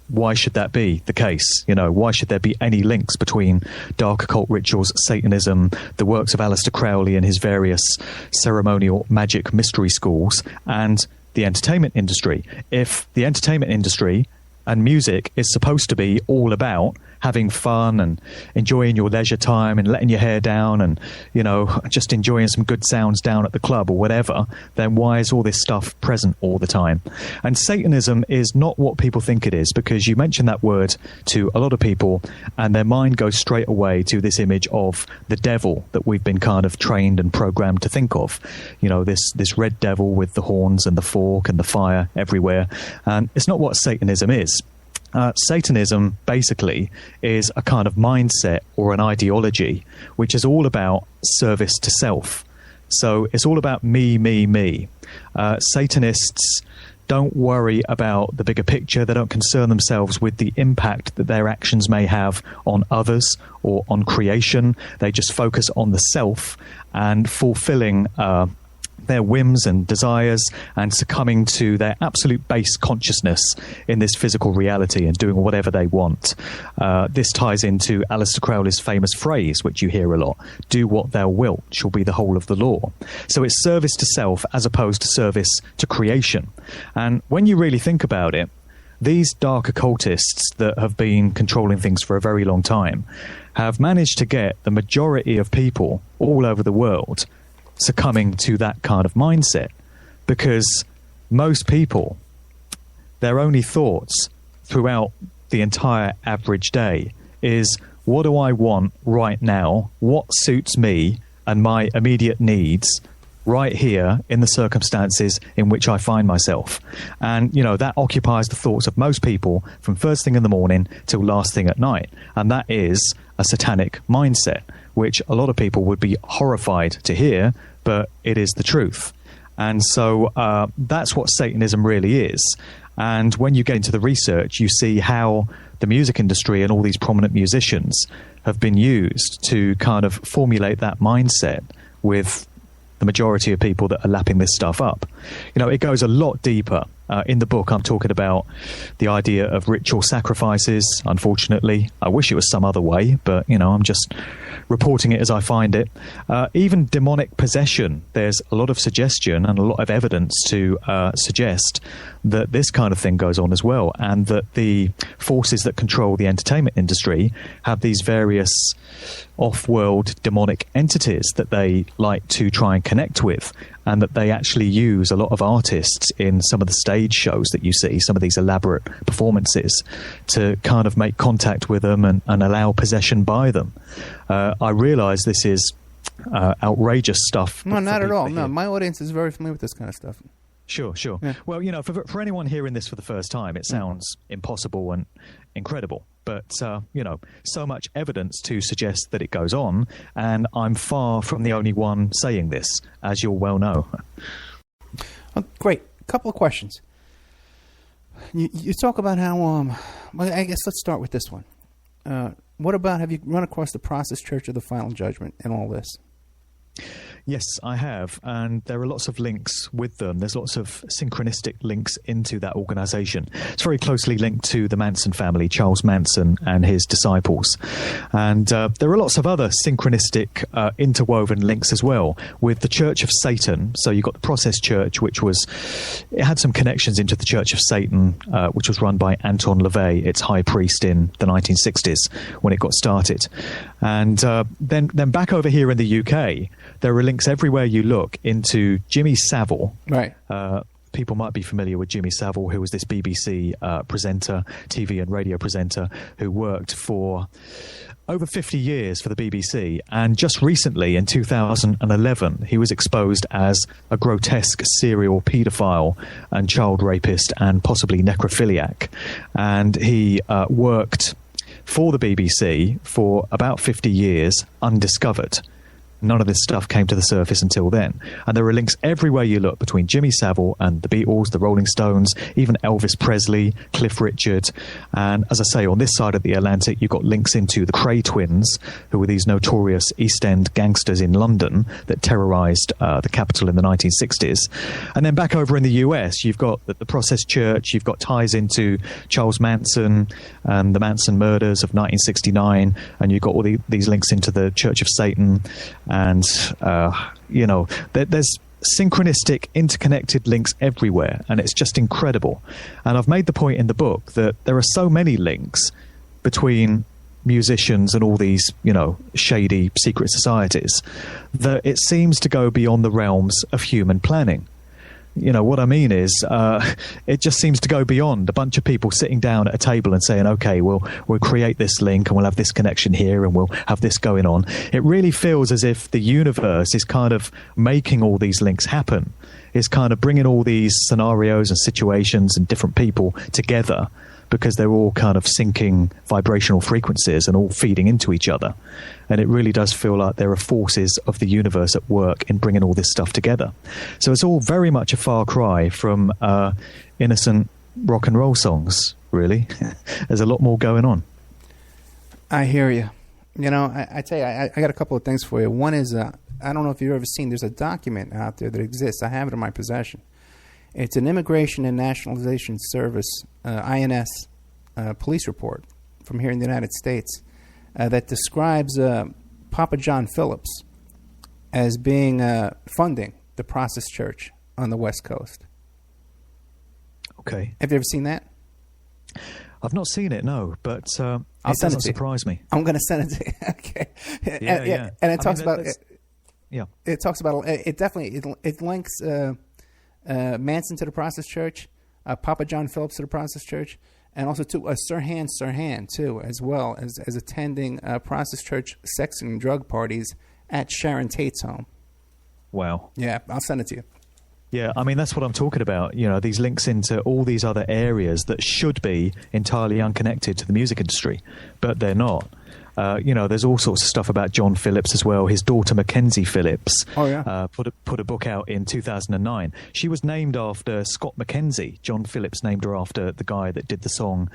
why should that be the case? You know, why should there be any links between dark occult rituals, Satanism, the works of Aleister Crowley and his various ceremonial magic mystery schools, and the entertainment industry? If the entertainment industry and music is supposed to be all about having fun and enjoying your leisure time and letting your hair down and, you know, just enjoying some good sounds down at the club or whatever, then why is all this stuff present all the time? And Satanism is not what people think it is, because you mention that word to a lot of people and their mind goes straight away to this image of the devil that we've been kind of trained and programmed to think of. You know, this red devil with the horns and the fork and the fire everywhere. And it's not what Satanism is. Satanism basically is a kind of mindset or an ideology which is all about service to self. So it's all about me, me, me. Satanists don't worry about the bigger picture. They don't concern themselves with the impact that their actions may have on others or on creation. They just focus on the self and fulfilling their whims and desires and succumbing to their absolute base consciousness in this physical reality and doing whatever they want. This ties into Aleister Crowley's famous phrase, which you hear a lot: do what thou wilt shall be the whole of the law. So it's service to self as opposed to service to creation. And when you really think about it, these dark occultists that have been controlling things for a very long time have managed to get the majority of people all over the world succumbing to that kind of mindset, because most people, their only thoughts throughout the entire average day is, what do I want right now? What suits me and my immediate needs right here in the circumstances in which I find myself? And, you know, that occupies the thoughts of most people from first thing in the morning till last thing at night. And that is a satanic mindset, which a lot of people would be horrified to hear, but it is the truth. And so that's what Satanism really is. And when you get into the research, you see how the music industry and all these prominent musicians have been used to kind of formulate that mindset with the majority of people that are lapping this stuff up. You know, it goes a lot deeper. In the book, I'm talking about the idea of ritual sacrifices, unfortunately. I wish it was some other way, but, you know, I'm just reporting it as I find it. Even demonic possession. There's a lot of suggestion and a lot of evidence to suggest that this kind of thing goes on as well, and that the forces that control the entertainment industry have these various off-world demonic entities that they like to try and connect with, and that they actually use a lot of artists in some of the stage shows that you see, some of these elaborate performances, to kind of make contact with them and allow possession by them. I realise this is outrageous stuff. No, not at all. No, my audience is very familiar with this kind of stuff. Sure. Yeah. Well, you know, for anyone hearing this for the first time, it sounds impossible and incredible. But, you know, so much evidence to suggest that it goes on, and I'm far from the only one saying this, as you'll well know. Oh, great. A couple of questions. You talk about how, well, I guess let's start with this one. What about, have you run across the Process Church of the Final Judgment and all this? Yes, I have, and there are lots of links with them. There's lots of synchronistic links into that organization. It's very closely linked to the Manson family, Charles Manson and his disciples. And there are lots of other synchronistic interwoven links as well with the Church of Satan. So you've got the Process Church, it had some connections into the Church of Satan, which was run by Anton LaVey, its high priest in the 1960s when it got started. And then back over here in the UK, there are links everywhere you look into Jimmy Savile. Right. People might be familiar with Jimmy Savile, who was this BBC presenter, TV and radio presenter, who worked for over 50 years for the BBC. And just recently, in 2011, he was exposed as a grotesque serial paedophile and child rapist and possibly necrophiliac. And he worked for the BBC for about 50 years undiscovered. None of this stuff came to the surface until then. And there are links everywhere you look between Jimmy Savile and the Beatles, the Rolling Stones, even Elvis Presley, Cliff Richard. And as I say, on this side of the Atlantic, you've got links into the Cray twins, who were these notorious East End gangsters in London that terrorized the capital in the 1960s. And then back over in the US, you've got the Process Church, you've got ties into Charles Manson and the Manson murders of 1969, and you've got all these links into the Church of Satan. And, there's synchronistic, interconnected links everywhere, and it's just incredible. And I've made the point in the book that there are so many links between musicians and all these, shady secret societies that it seems to go beyond the realms of human planning. What I mean is, it just seems to go beyond a bunch of people sitting down at a table and saying, okay, we'll create this link and we'll have this connection here and we'll have this going on. It really feels as if the universe is kind of making all these links happen. It's kind of bringing all these scenarios and situations and different people together because they're all kind of syncing vibrational frequencies and all feeding into each other. And it really does feel like there are forces of the universe at work in bringing all this stuff together. So it's all very much a far cry from innocent rock and roll songs, really. There's a lot more going on. I hear you. I tell you, I got a couple of things for you. One is, I don't know if you've ever seen, there's a document out there that exists. I have it in my possession. It's an Immigration and Nationalization Service, INS, police report from here in the United States that describes Papa John Phillips as being funding the Process Church on the West Coast. Okay. Have you ever seen that? I've not seen it, no, but I'll it send doesn't it to surprise me. I'm going to send it to you. Okay. Yeah. And it talks about yeah. It talks about it. Definitely it links Manson to the Process Church, Papa John Phillips to the Process Church, and also to Sirhan too, as well as attending Process Church sex and drug parties at Sharon Tate's home. Wow. Yeah, I'll send it to you. Yeah, I mean, that's what I'm talking about. These links into all these other areas that should be entirely unconnected to the music industry, but they're not. There's all sorts of stuff about John Phillips as well. His daughter Mackenzie Phillips put a book out in 2009. She was named after Scott McKenzie. John Phillips named her after the guy that did the song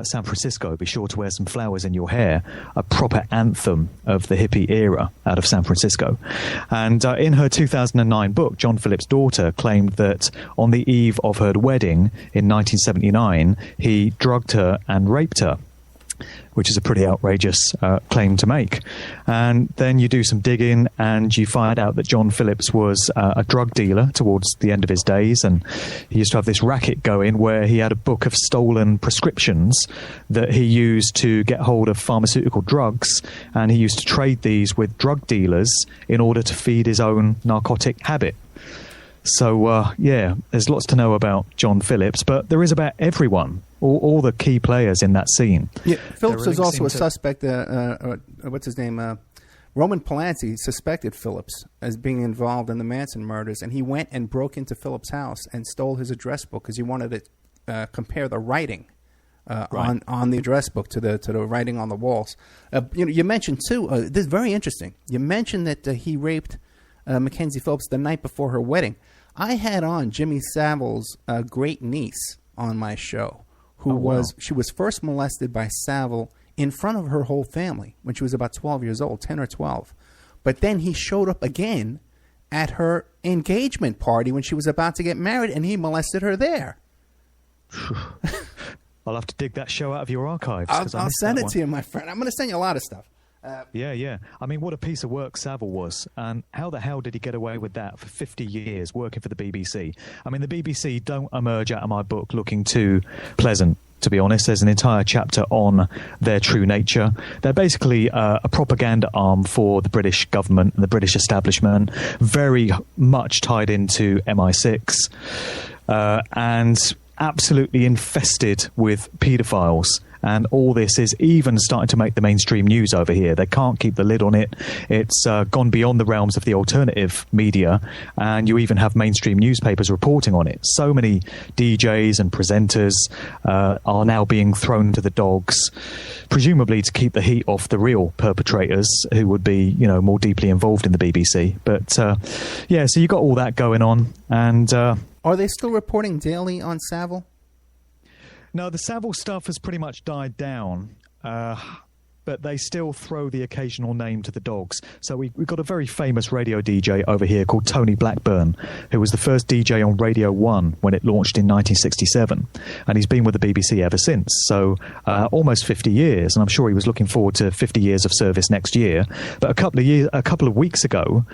San Francisco, Be Sure to Wear Some Flowers in Your Hair, a proper anthem of the hippie era out of San Francisco. And in her 2009 book, John Phillips' daughter claimed that on the eve of her wedding in 1979, he drugged her and raped her, which is a pretty outrageous claim to make. And then you do some digging and you find out that John Phillips was a drug dealer towards the end of his days, and he used to have this racket going where he had a book of stolen prescriptions that he used to get hold of pharmaceutical drugs, and he used to trade these with drug dealers in order to feed his own narcotic habit. So, there's lots to know about John Phillips, but there is about everyone, all the key players in that scene. Yeah, Phillips was also a suspect. What's his name? Roman Polanski suspected Phillips as being involved in the Manson murders, and he went and broke into Phillips' house and stole his address book because he wanted to compare the writing on the address book to the writing on the walls. You mentioned, too, this is very interesting. You mentioned that he raped Mackenzie Phillips the night before her wedding. I had on Jimmy Savile's great niece on my show, she was first molested by Savile in front of her whole family when she was about 12 years old, 10 or 12. But then he showed up again at her engagement party when she was about to get married, and he molested her there. I'll have to dig that show out of your archives. I'll send it to you, my friend. I'm going to send you a lot of stuff. Yeah. I mean, what a piece of work Savile was. And how the hell did he get away with that for 50 years working for the BBC? I mean, the BBC don't emerge out of my book looking too pleasant, to be honest. There's an entire chapter on their true nature. They're basically a propaganda arm for the British government and the British establishment, very much tied into MI6, and absolutely infested with paedophiles. And all this is even starting to make the mainstream news over here. They can't keep the lid on it. It's gone beyond the realms of the alternative media, and you even have mainstream newspapers reporting on it. So many DJs and presenters are now being thrown to the dogs, presumably to keep the heat off the real perpetrators who would be, more deeply involved in the BBC. But, so you got all that going on. And are they still reporting daily on Savile? No, the Savile stuff has pretty much died down, but they still throw the occasional name to the dogs. So we've got a very famous radio DJ over here called Tony Blackburn, who was the first DJ on Radio 1 when it launched in 1967. And he's been with the BBC ever since. So almost 50 years. And I'm sure he was looking forward to 50 years of service next year. But a couple of weeks ago,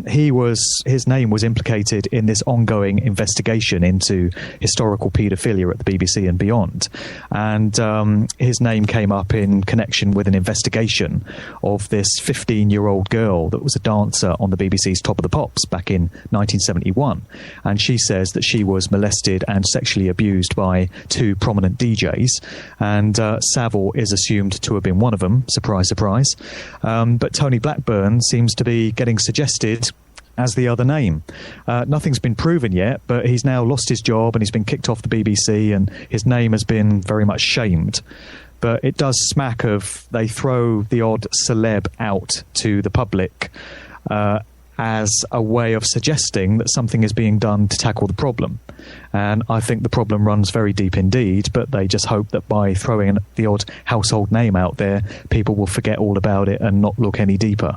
his name was implicated in this ongoing investigation into historical paedophilia at the BBC and beyond. And his name came up in connection with an investigation of this 15-year-old girl that was a dancer on the BBC's Top of the Pops back in 1971. And she says that she was molested and sexually abused by two prominent DJs. And Savile is assumed to have been one of them. Surprise, surprise. But Tony Blackburn seems to be getting suggested as the other name. Nothing's been proven yet, but he's now lost his job and he's been kicked off the BBC, and his name has been very much shamed. But it does smack of, they throw the odd celeb out to the public as a way of suggesting that something is being done to tackle the problem. And I think the problem runs very deep indeed, but they just hope that by throwing the odd household name out there, people will forget all about it and not look any deeper.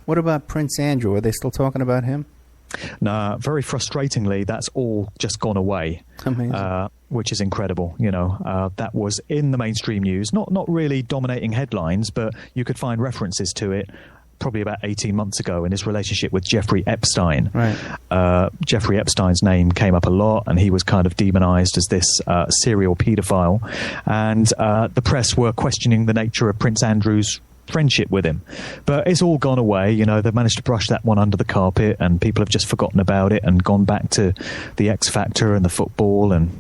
What about Prince Andrew? Are they still talking about him? No, very frustratingly, that's all just gone away. Amazing. Which is incredible. That was in the mainstream news, not really dominating headlines, but you could find references to it probably about 18 months ago in his relationship with Jeffrey Epstein. Right. Jeffrey Epstein's name came up a lot, and he was kind of demonized as this serial paedophile. And the press were questioning the nature of Prince Andrew's friendship with him, but it's all gone away. They've managed to brush that one under the carpet, and people have just forgotten about it and gone back to the X Factor and the football and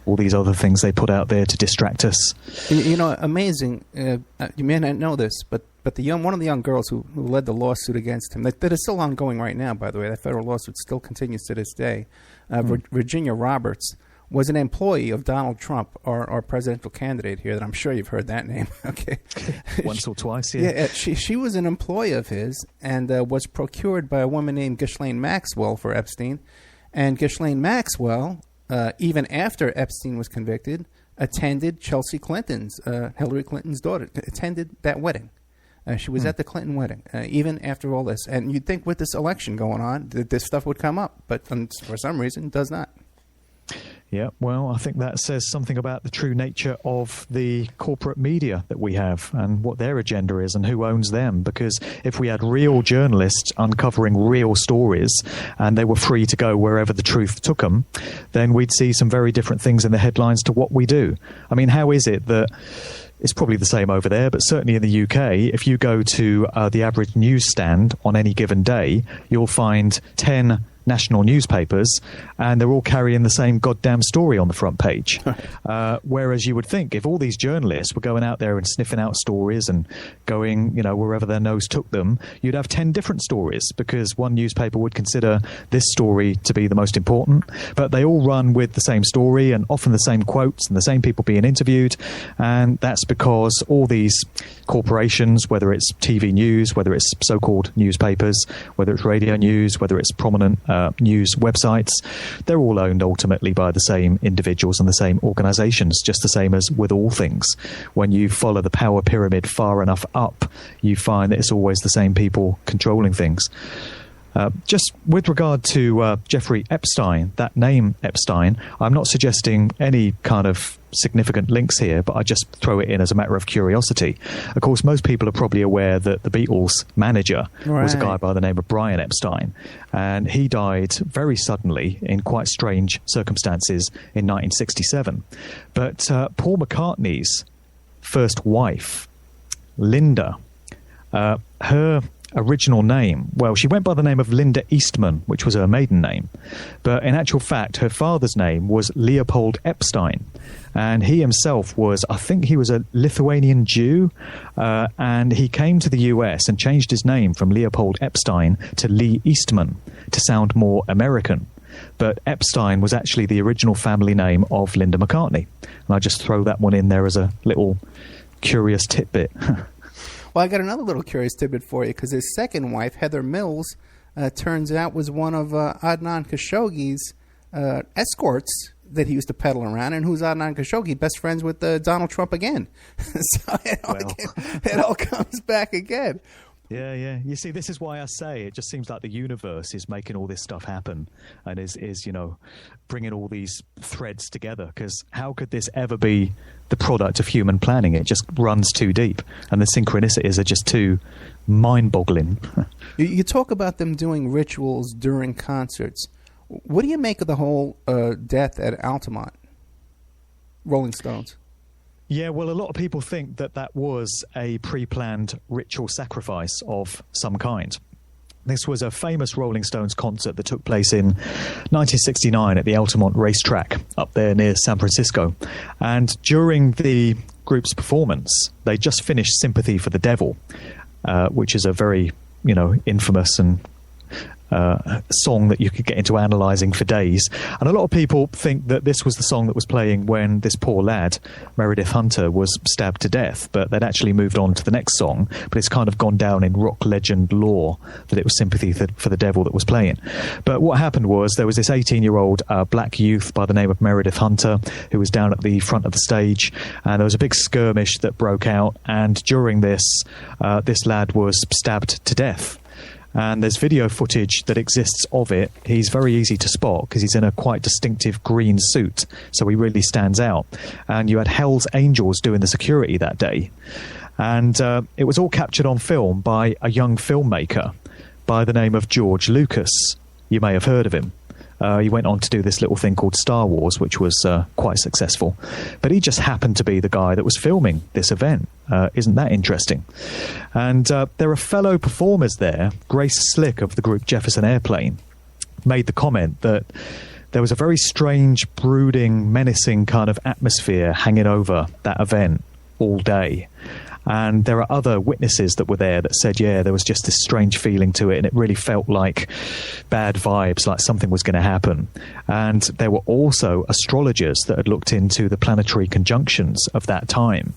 all these other things they put out there to distract us. Amazing. You may not know this, but one of the young girls who led the lawsuit against him, that is still ongoing right now, by the way. That federal lawsuit still continues to this day. Virginia Roberts was an employee of Donald Trump, our presidential candidate here, that I'm sure you've heard that name. Okay, once or twice, yeah. Yeah, she was an employee of his and was procured by a woman named Ghislaine Maxwell for Epstein. And Ghislaine Maxwell, even after Epstein was convicted, attended Chelsea Clinton's, Hillary Clinton's daughter, attended that wedding. She was at the Clinton wedding, even after all this. And you'd think with this election going on that this stuff would come up, but for some reason it does not. Yeah, well, I think that says something about the true nature of the corporate media that we have and what their agenda is and who owns them. Because if we had real journalists uncovering real stories and they were free to go wherever the truth took them, then we'd see some very different things in the headlines to what we do. I mean, how is it that it's probably the same over there, but certainly in the UK, if you go to the average newsstand on any given day, you'll find 10 national newspapers, and they're all carrying the same goddamn story on the front page. Whereas you would think if all these journalists were going out there and sniffing out stories and going, wherever their nose took them, you'd have 10 different stories, because one newspaper would consider this story to be the most important, but they all run with the same story and often the same quotes and the same people being interviewed. And that's because all these corporations, whether it's TV news, whether it's so-called newspapers, whether it's radio news, whether it's prominent news websites, they're all owned ultimately by the same individuals and the same organizations, just the same as with all things. When you follow the power pyramid far enough up, you find that it's always the same people controlling things. Just with regard to Jeffrey Epstein, that name Epstein, I'm not suggesting any kind of significant links here, but I just throw it in as a matter of curiosity. Of course, most people are probably aware that the Beatles' manager was a guy by the name of Brian Epstein, and he died very suddenly in quite strange circumstances in 1967. But Paul McCartney's first wife, Linda, her original name, well, she went by the name of Linda Eastman, which was her maiden name, but in actual fact her father's name was Leopold Epstein, and he himself was, I think he was a Lithuanian Jew, and he came to the US and changed his name from Leopold Epstein to Lee Eastman to sound more American. But Epstein was actually the original family name of Linda McCartney, and I just throw that one in there as a little curious tidbit. Well, I got another little curious tidbit for you, because his second wife, Heather Mills, turns out was one of Adnan Khashoggi's escorts that he used to peddle around, and who's Adnan Khashoggi? Best friends with Donald Trump again. So it all comes back again. Yeah. You see, this is why I say it just seems like the universe is making all this stuff happen and is bringing all these threads together, because how could this ever be the product of human planning? It just runs too deep, and the synchronicities are just too mind-boggling. You talk about them doing rituals during concerts. What do you make of the whole death at Altamont, Rolling Stones? Yeah, well, a lot of people think that was a pre-planned ritual sacrifice of some kind. This was a famous Rolling Stones concert that took place in 1969 at the Altamont racetrack up there near San Francisco. And during the group's performance, they just finished Sympathy for the Devil, which is a very, infamous and song that you could get into analysing for days. And a lot of people think that this was the song that was playing when this poor lad, Meredith Hunter, was stabbed to death, but they'd actually moved on to the next song. But it's kind of gone down in rock legend lore that it was Sympathy for the Devil that was playing. But what happened was there was this 18-year-old black youth by the name of Meredith Hunter who was down at the front of the stage, and there was a big skirmish that broke out, and during this, this lad was stabbed to death. And there's video footage that exists of it. He's very easy to spot because he's in a quite distinctive green suit, so he really stands out. And you had Hell's Angels doing the security that day. And it was all captured on film by a young filmmaker by the name of George Lucas. You may have heard of him. He went on to do this little thing called Star Wars, which was quite successful. But he just happened to be the guy that was filming this event. Isn't that interesting? And there are fellow performers there. Grace Slick of the group Jefferson Airplane made the comment that there was a very strange, brooding, menacing kind of atmosphere hanging over that event all day. And there are other witnesses that were there that said, yeah, there was just this strange feeling to it, and it really felt like bad vibes, like something was going to happen. And there were also astrologers that had looked into the planetary conjunctions of that time.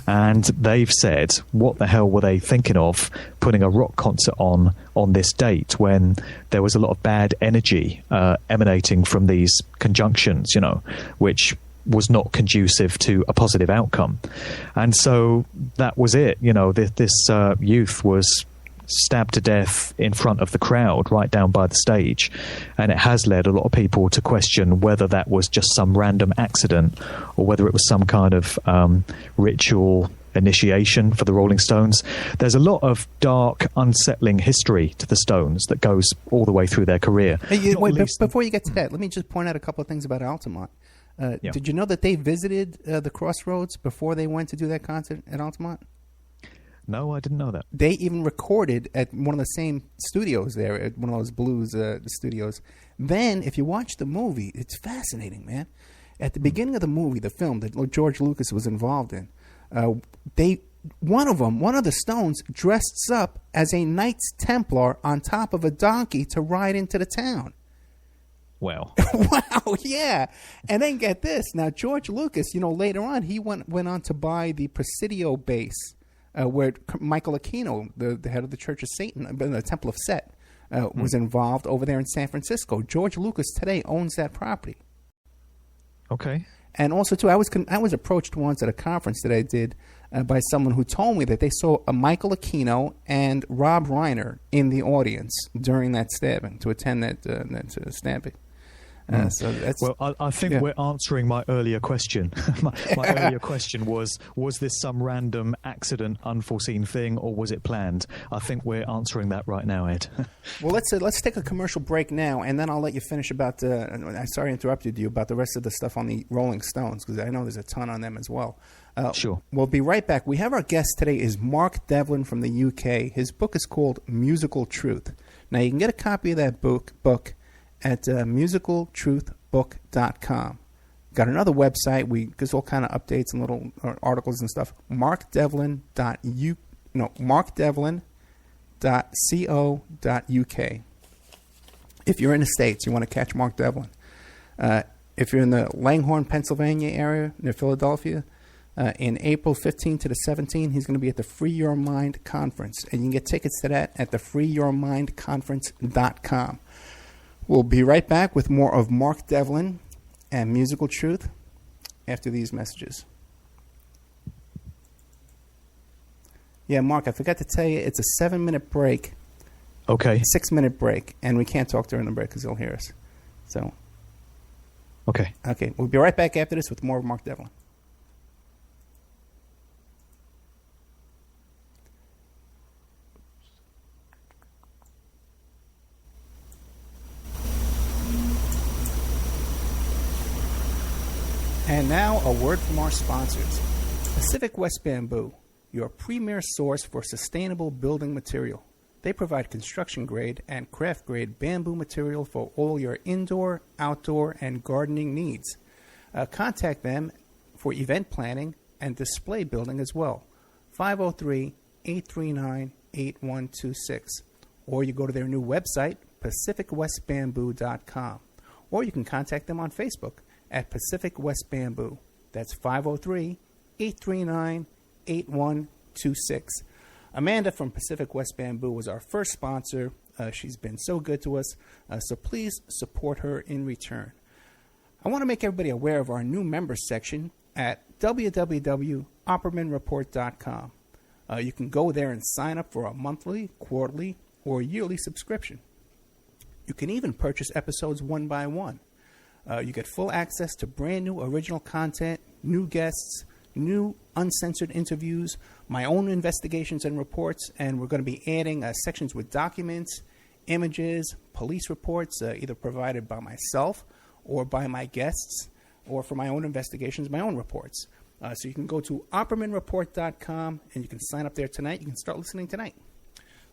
And they've said, what the hell were they thinking of putting a rock concert on this date when there was a lot of bad energy emanating from these conjunctions, which was not conducive to a positive outcome. And so that was it. This youth was stabbed to death in front of the crowd right down by the stage, and it has led a lot of people to question whether that was just some random accident or whether it was some kind of ritual initiation for the Rolling Stones. There's a lot of dark, unsettling history to the Stones that goes all the way through their career. Before you get to that, let me just point out a couple of things about Altamont. Yeah. Did you know that they visited the Crossroads before they went to do that concert at Altamont? No, I didn't know that. They even recorded at one of the same studios there, at one of those blues studios. Then, if you watch the movie, it's fascinating, man. At the beginning of the movie, the film that George Lucas was involved in, one of the Stones dressed up as a Knights Templar on top of a donkey to ride into the town. Wow. Wow, yeah. And then get this. Now, George Lucas, later on, he went on to buy the Presidio base where Michael Aquino, the head of the Church of Satan, the Temple of Set, was involved over there in San Francisco. George Lucas today owns that property. Okay. And also, too, I was approached once at a conference that I did by someone who told me that they saw a Michael Aquino and Rob Reiner in the audience during that stabbing, to attend that stabbing. So that's, well, I think we're answering my earlier question. my earlier question was this some random accident, unforeseen thing, or was it planned? I think we're answering that right now, Ed. Well, let's take a commercial break now, and then I'll let you finish about I'm sorry I interrupted you, about the rest of the stuff on the Rolling Stones, because I know there's a ton on them as well. Sure. We'll be right back. We have our guest today is Mark Devlin from the UK. His book is called Musical Truth. Now, you can get a copy of that book at musicaltruthbook.com. Got another website. We gives all kind of updates and little articles and stuff. markdevlin.co.uk. If you're in the States, you want to catch Mark Devlin. If you're in the Langhorne, Pennsylvania area near Philadelphia, in April 15 to the 17th, he's going to be at the Free Your Mind Conference. And you can get tickets to that at thefreeyourmindconference.com. We'll be right back with more of Mark Devlin and Musical Truth after these messages. Yeah, Mark, I forgot to tell you, it's a 7-minute break. Okay. 6-minute break, and we can't talk during the break because they'll hear us. So. Okay. Okay, we'll be right back after this with more of Mark Devlin. And now, a word from our sponsors. Pacific West Bamboo, your premier source for sustainable building material. They provide construction-grade and craft-grade bamboo material for all your indoor, outdoor, and gardening needs. Contact them for event planning and display building as well. 503-839-8126. Or you go to their new website, pacificwestbamboo.com. Or you can contact them on Facebook at Pacific West Bamboo. That's 503-839-8126. Amanda from Pacific West Bamboo was our first sponsor. She's been so good to us, so please support her in return. I want to make everybody aware of our new members section at www.oppermanreport.com. You can go there and sign up for a monthly, quarterly, or yearly subscription. You can even purchase episodes one by one. You get full access to brand new original content, new guests, new uncensored interviews, my own investigations and reports, and we're going to be adding sections with documents, images, police reports, either provided by myself or by my guests, or for my own investigations, my own reports. So you can go to oppermanreport.com and you can sign up there tonight. You can start listening tonight.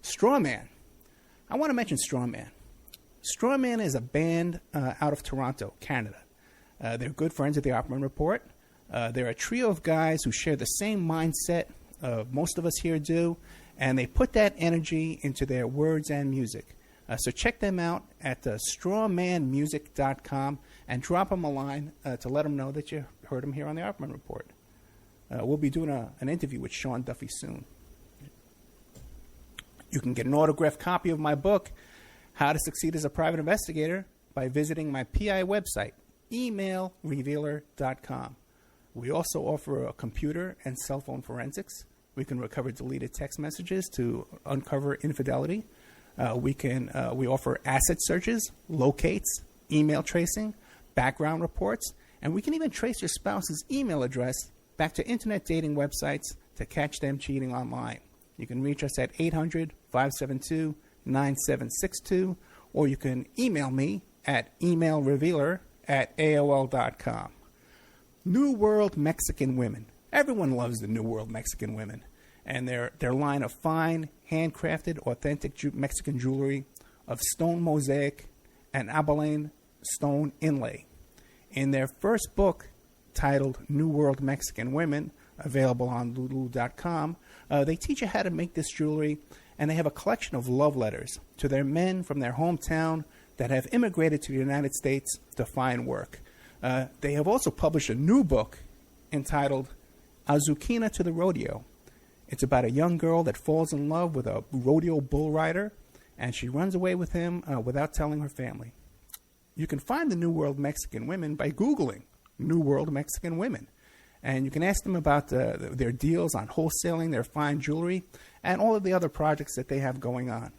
Strawman. I want to mention Strawman. Strawman is a band out of Toronto, Canada. They're good friends of the Opperman Report. They're a trio of guys who share the same mindset most of us here do, and they put that energy into their words and music. So check them out at strawmanmusic.com and drop them a line to let them know that you heard them here on the Opperman Report. We'll be doing an interview with Sean Duffy soon. You can get an autographed copy of my book, How to Succeed as a Private Investigator, by visiting my PI website, emailrevealer.com. We also offer a computer and cell phone forensics. We can recover deleted text messages to uncover infidelity. We offer asset searches, locates, email tracing, background reports, and we can even trace your spouse's email address back to internet dating websites to catch them cheating online. You can reach us at 800-572-9762, or you can email me at emailrevealer@aol.com. New World Mexican Women. Everyone loves the New World Mexican Women, and their line of fine, handcrafted, authentic Mexican jewelry of stone mosaic and abalone stone inlay. In their first book, titled New World Mexican Women, available on lulu.com, they teach you how to make this jewelry, and they have a collection of love letters to their men from their hometown that have immigrated to the United States to find work. They have also published a new book entitled Azuquina to the Rodeo. It's about a young girl that falls in love with a rodeo bull rider, and she runs away with him without telling her family. You can find the New World Mexican Women by Googling New World Mexican Women, And you can ask them about their deals on wholesaling, their fine jewelry, and all of the other projects that they have going on.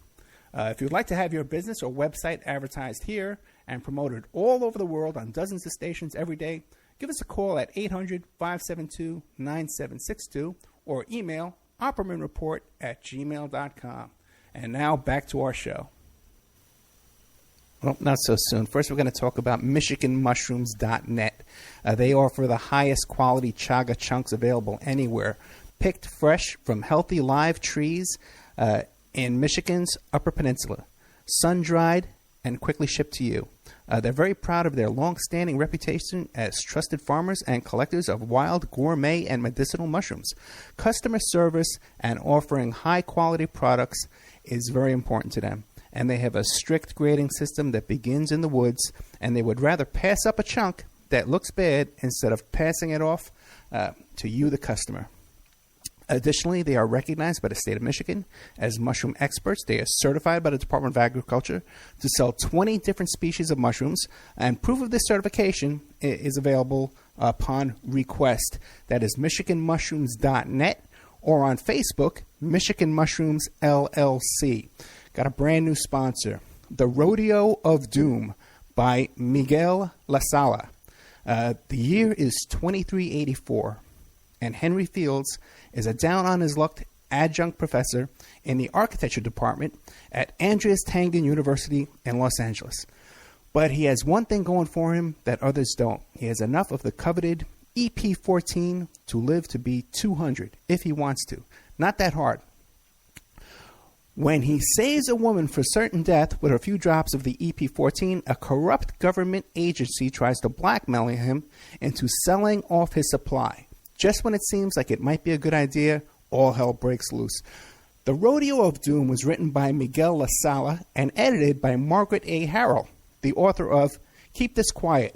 If you'd like to have your business or website advertised here and promoted all over the world on dozens of stations every day, give us a call at 800-572-9762 or email oppermanreport@gmail.com. And now back to our show. Well, not so soon. First, we're going to talk about MichiganMushrooms.net. They offer the highest quality chaga chunks available anywhere, picked fresh from healthy live trees in Michigan's Upper Peninsula, sun-dried and quickly shipped to you. They're very proud of their long-standing reputation as trusted farmers and collectors of wild, gourmet, and medicinal mushrooms. Customer service and offering high-quality products is very important to them. And they have a strict grading system that begins in the woods, and they would rather pass up a chunk that looks bad instead of passing it off to you, the customer. Additionally, they are recognized by the state of Michigan as mushroom experts. They are certified by the Department of Agriculture to sell 20 different species of mushrooms, and proof of this certification is available upon request. That is MichiganMushrooms.net or on Facebook, Michigan Mushrooms LLC. Got a brand new sponsor, The Rodeo of Doom by Miguel La Sala. The year is 2384, and Henry Fields is a down-on-his-luck adjunct professor in the architecture department at Andreas Tangen University in Los Angeles. But he has one thing going for him that others don't. He has enough of the coveted EP14 to live to be 200 if he wants to. Not that hard. When he saves a woman for certain death with a few drops of the EP14, a corrupt government agency tries to blackmail him into selling off his supply. Just when it seems like it might be a good idea, all hell breaks loose. The Rodeo of Doom was written by Miguel La Sala and edited by Margaret A. Harrell, the author of Keep This Quiet,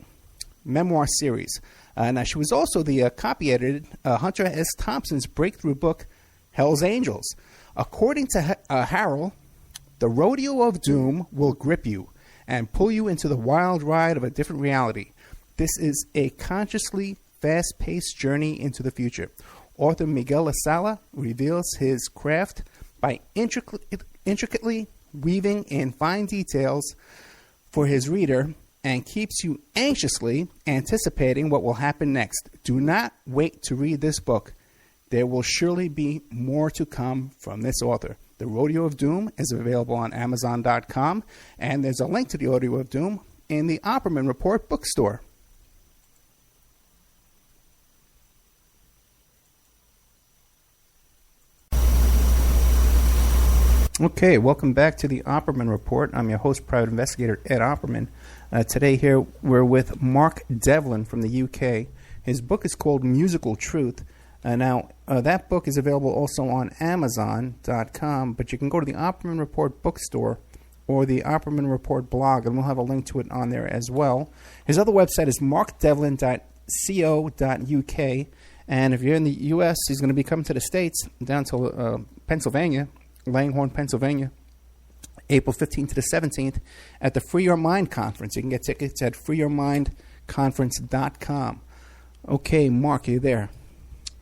memoir series. Now, she was also the copy edited Hunter S. Thompson's breakthrough book, Hell's Angels. According to Harrell, the Rodeo of Doom will grip you and pull you into the wild ride of a different reality. This is a consciously fast-paced journey into the future. Author Miguel La Sala reveals his craft by intricately weaving in fine details for his reader and keeps you anxiously anticipating what will happen next. Do not wait to read this book. There will surely be more to come from this author. The Rodeo of Doom is available on Amazon.com, and there's a link to the Rodeo of Doom in the Opperman Report bookstore. Okay, welcome back to the Opperman Report. I'm your host, Private Investigator Ed Opperman. Today here we're with Mark Devlin from the UK. His book is called Musical Truth. Now, that book is available also on Amazon.com, but you can go to the Opperman Report bookstore or the Opperman Report blog, and we'll have a link to it on there as well. His other website is markdevlin.co.uk, and if you're in the U.S., he's going to be coming to the States, down to Pennsylvania, Langhorne, Pennsylvania, April 15th to the 17th at the Free Your Mind Conference. You can get tickets at freeyourmindconference.com. Okay, Mark, are you there?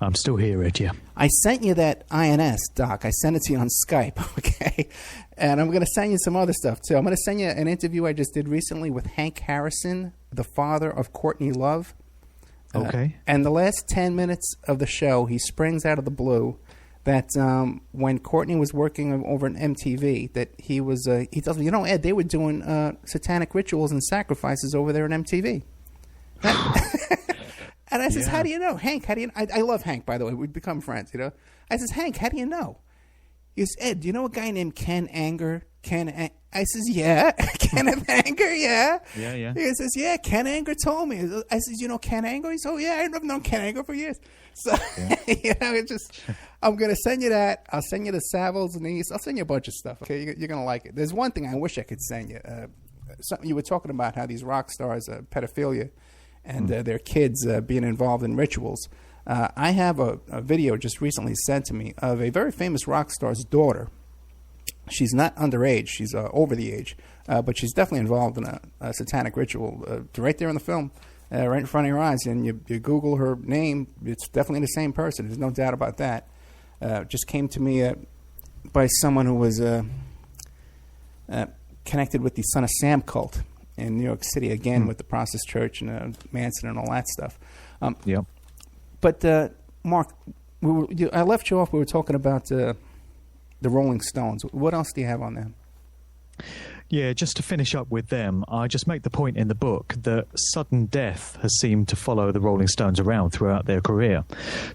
I'm still here, Ed, yeah. I sent you that INS, Doc. I sent it to you on Skype, okay? And I'm going to send you some other stuff, too. I'm going to send you an interview I just did recently with Hank Harrison, the father of Courtney Love. Okay. And the last 10 minutes of the show, he springs out of the blue that when Courtney was working over at MTV, that he tells me, Ed, they were doing satanic rituals and sacrifices over there at MTV. And I says, How do you know? Hank, how do you know? I love Hank, by the way. We've become friends, I says, Hank, how do you know? He says, Ed, do you know a guy named Ken Anger? I says, yeah. Kenneth Anger, yeah. Yeah. He says, yeah, Ken Anger told me. I says, you know Ken Anger? He says, oh, yeah, I've known Ken Anger for years. So, it's just, I'm going to send you that. I'll send you the Savills and I'll send you a bunch of stuff. Okay, you're going to like it. There's one thing I wish I could send you. You were talking about how these rock stars, pedophilia, and their kids being involved in rituals. I have a video just recently sent to me of a very famous rock star's daughter. She's not underage. She's over the age. But she's definitely involved in a satanic ritual. Right there in the film, right in front of your eyes, and you Google her name, it's definitely the same person. There's no doubt about that. Just came to me by someone who was connected with the Son of Sam cult in New York City, again, with the Process Church and Manson and all that stuff. Yeah. But, Mark, I left you off. We were talking about the Rolling Stones. What else do you have on them? Yeah, just to finish up with them, I just make the point in the book that sudden death has seemed to follow the Rolling Stones around throughout their career.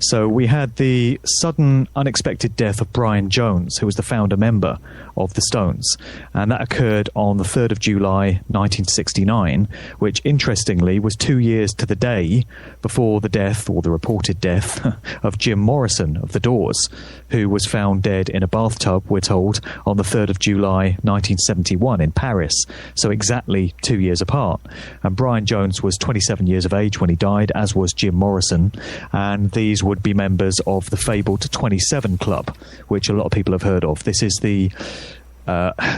So we had the sudden, unexpected death of Brian Jones, who was the founder member of the Stones, and that occurred on the 3rd of July 1969, which interestingly was 2 years to the day before the death, or the reported death, of Jim Morrison of The Doors, who was found dead in a bathtub, we're told, on the 3rd of July 1971 in Paris, so exactly 2 years apart. And Brian Jones was 27 years of age when he died, as was Jim Morrison, and these would be members of the fabled 27 Club, which a lot of people have heard of. This is the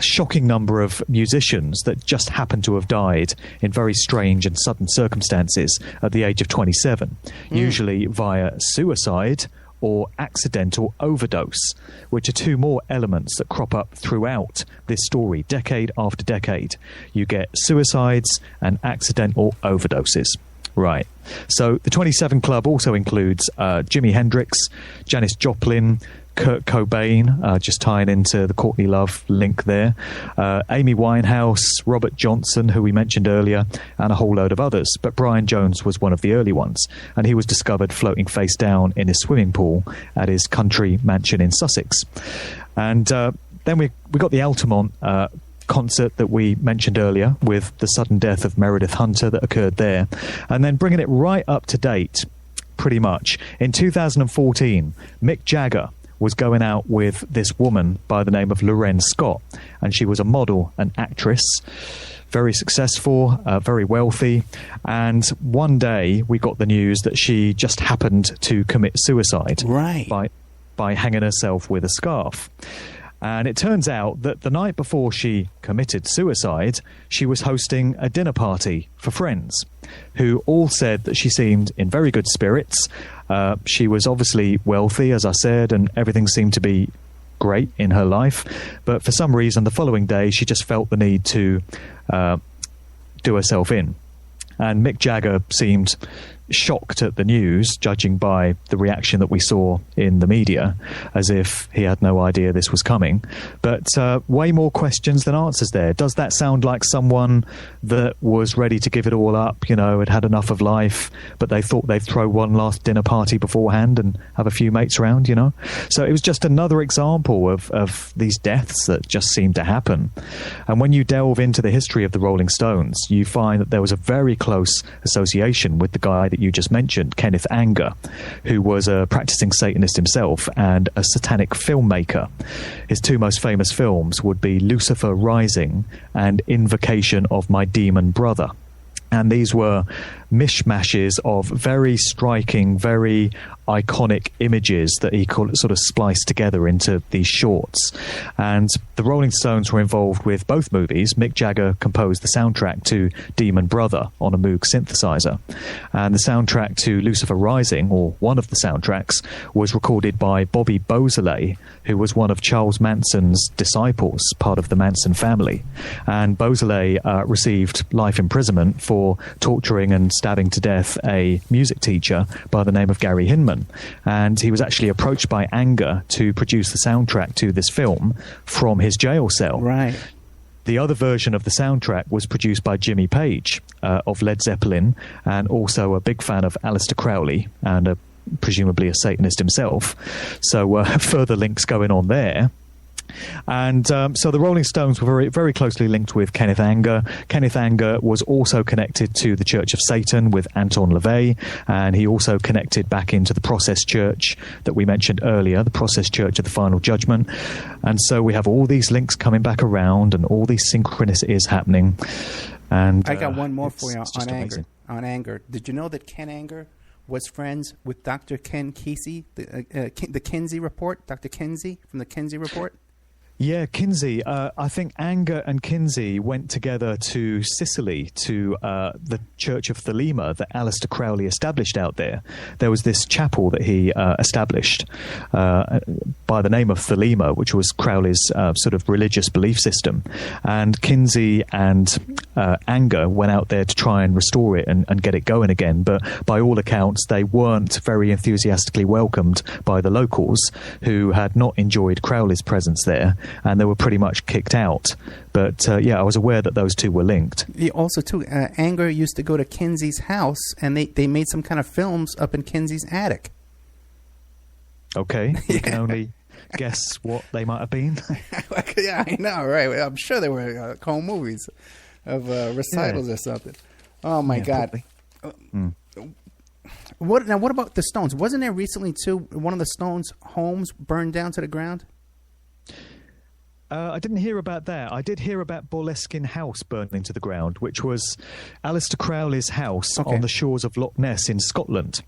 shocking number of musicians that just happen to have died in very strange and sudden circumstances at the age of 27, usually via suicide or accidental overdose, which are two more elements that crop up throughout this story, decade after decade. You get suicides and accidental overdoses. Right. So the 27 Club also includes Jimi Hendrix, Janis Joplin, Kurt Cobain, just tying into the Courtney Love link there, Amy Winehouse, Robert Johnson, who we mentioned earlier, and a whole load of others. But Brian Jones was one of the early ones, and he was discovered floating face down in his swimming pool at his country mansion in Sussex. And then we got the Altamont concert that we mentioned earlier, with the sudden death of Meredith Hunter that occurred there, and then bringing it right up to date, pretty much. In 2014, Mick Jagger was going out with this woman by the name of Lorraine Scott, and she was a model, an actress, very successful, very wealthy, and one day we got the news that she just happened to commit suicide by hanging herself with a scarf. And it turns out that the night before she committed suicide, she was hosting a dinner party for friends who all said that she seemed in very good spirits. She was obviously wealthy, as I said, and everything seemed to be great in her life. But for some reason, the following day, she just felt the need to do herself in. And Mick Jagger seemed shocked at the news, judging by the reaction that we saw in the media, as if he had no idea this was coming. But way more questions than answers there. Does that sound like someone that was ready to give it all up, you know, had had enough of life, but they thought they'd throw one last dinner party beforehand and have a few mates around, you know? So it was just another example of these deaths that just seem to happen. And when you delve into the history of the Rolling Stones, you find that there was a very close association with the guy that you just mentioned, Kenneth Anger, who was a practicing Satanist himself and a satanic filmmaker. His two most famous films would be Lucifer Rising and Invocation of My Demon Brother. And these were mishmashes of very striking, very iconic images that he sort of spliced together into these shorts. And the Rolling Stones were involved with both movies. Mick Jagger composed the soundtrack to Demon Brother on a Moog synthesizer. And the soundtrack to Lucifer Rising, or one of the soundtracks, was recorded by Bobby Beausoleil, who was one of Charles Manson's disciples, part of the Manson family. And Beausoleil received life imprisonment for torturing and stabbing to death a music teacher by the name of Gary Hinman. And he was actually approached by Anger to produce the soundtrack to this film from his jail cell. Right. The other version of the soundtrack was produced by Jimmy Page of Led Zeppelin, and also a big fan of Aleister Crowley, and presumably a Satanist himself. So further links going on there. And so the Rolling Stones were very, very closely linked with Kenneth Anger. Kenneth Anger was also connected to the Church of Satan with Anton LaVey, and he also connected back into the Process Church that we mentioned earlier, the Process Church of the Final Judgment. And so we have all these links coming back around and all these synchronicities happening. And I got one more for you on amazing. Anger. Did you know that Ken Anger was friends with Dr. Ken Kesey, the Kinsey Report, Dr. Kinsey from the Kinsey Report? Yeah, Kinsey. I think Anger and Kinsey went together to Sicily, to the Church of Thelema that Aleister Crowley established out there. There was this chapel that he established by the name of Thelema, which was Crowley's sort of religious belief system. And Kinsey and Anger went out there to try and restore it and get it going again. But by all accounts, they weren't very enthusiastically welcomed by the locals, who had not enjoyed Crowley's presence there, and they were pretty much kicked out. But I was aware that those two were linked. Yeah, also, too, Anger used to go to Kinsey's house, and they made some kind of films up in Kinsey's attic. Okay, you can only guess what they might have been. Yeah, I know, right? I'm sure they were home movies of recitals or something. Oh, my God. What about the Stones? Wasn't there recently, too, one of the Stones' homes burned down to the ground? I didn't hear about that. I did hear about Boleskine House burning to the ground, which was Aleister Crowley's house on the shores of Loch Ness in Scotland.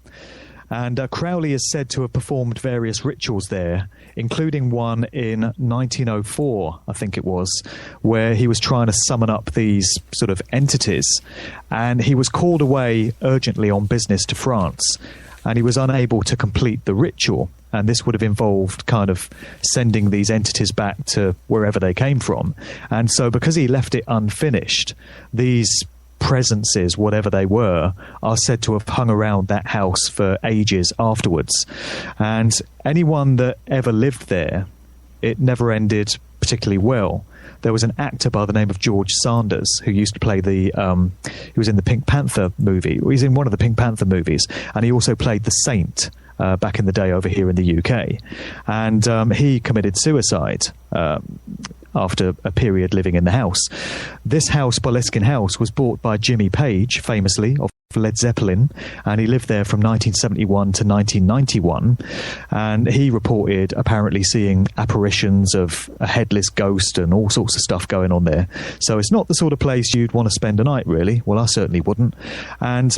And Crowley is said to have performed various rituals there, including one in 1904, I think it was, where he was trying to summon up these sort of entities. And he was called away urgently on business to France, and he was unable to complete the ritual. And this would have involved kind of sending these entities back to wherever they came from. And so because he left it unfinished, these presences, whatever they were, are said to have hung around that house for ages afterwards. And anyone that ever lived there, it never ended particularly well. There was an actor by the name of George Sanders who used to play he was in the Pink Panther movie. He was in one of the Pink Panther movies, and he also played the Saint back in the day over here in the UK. And he committed suicide after a period living in the house. This house, Boleskine House, was bought by Jimmy Page, famously, of Led Zeppelin, and he lived there from 1971 to 1991. And he reported apparently seeing apparitions of a headless ghost and all sorts of stuff going on there. So it's not the sort of place you'd want to spend a night, really. Well, I certainly wouldn't. And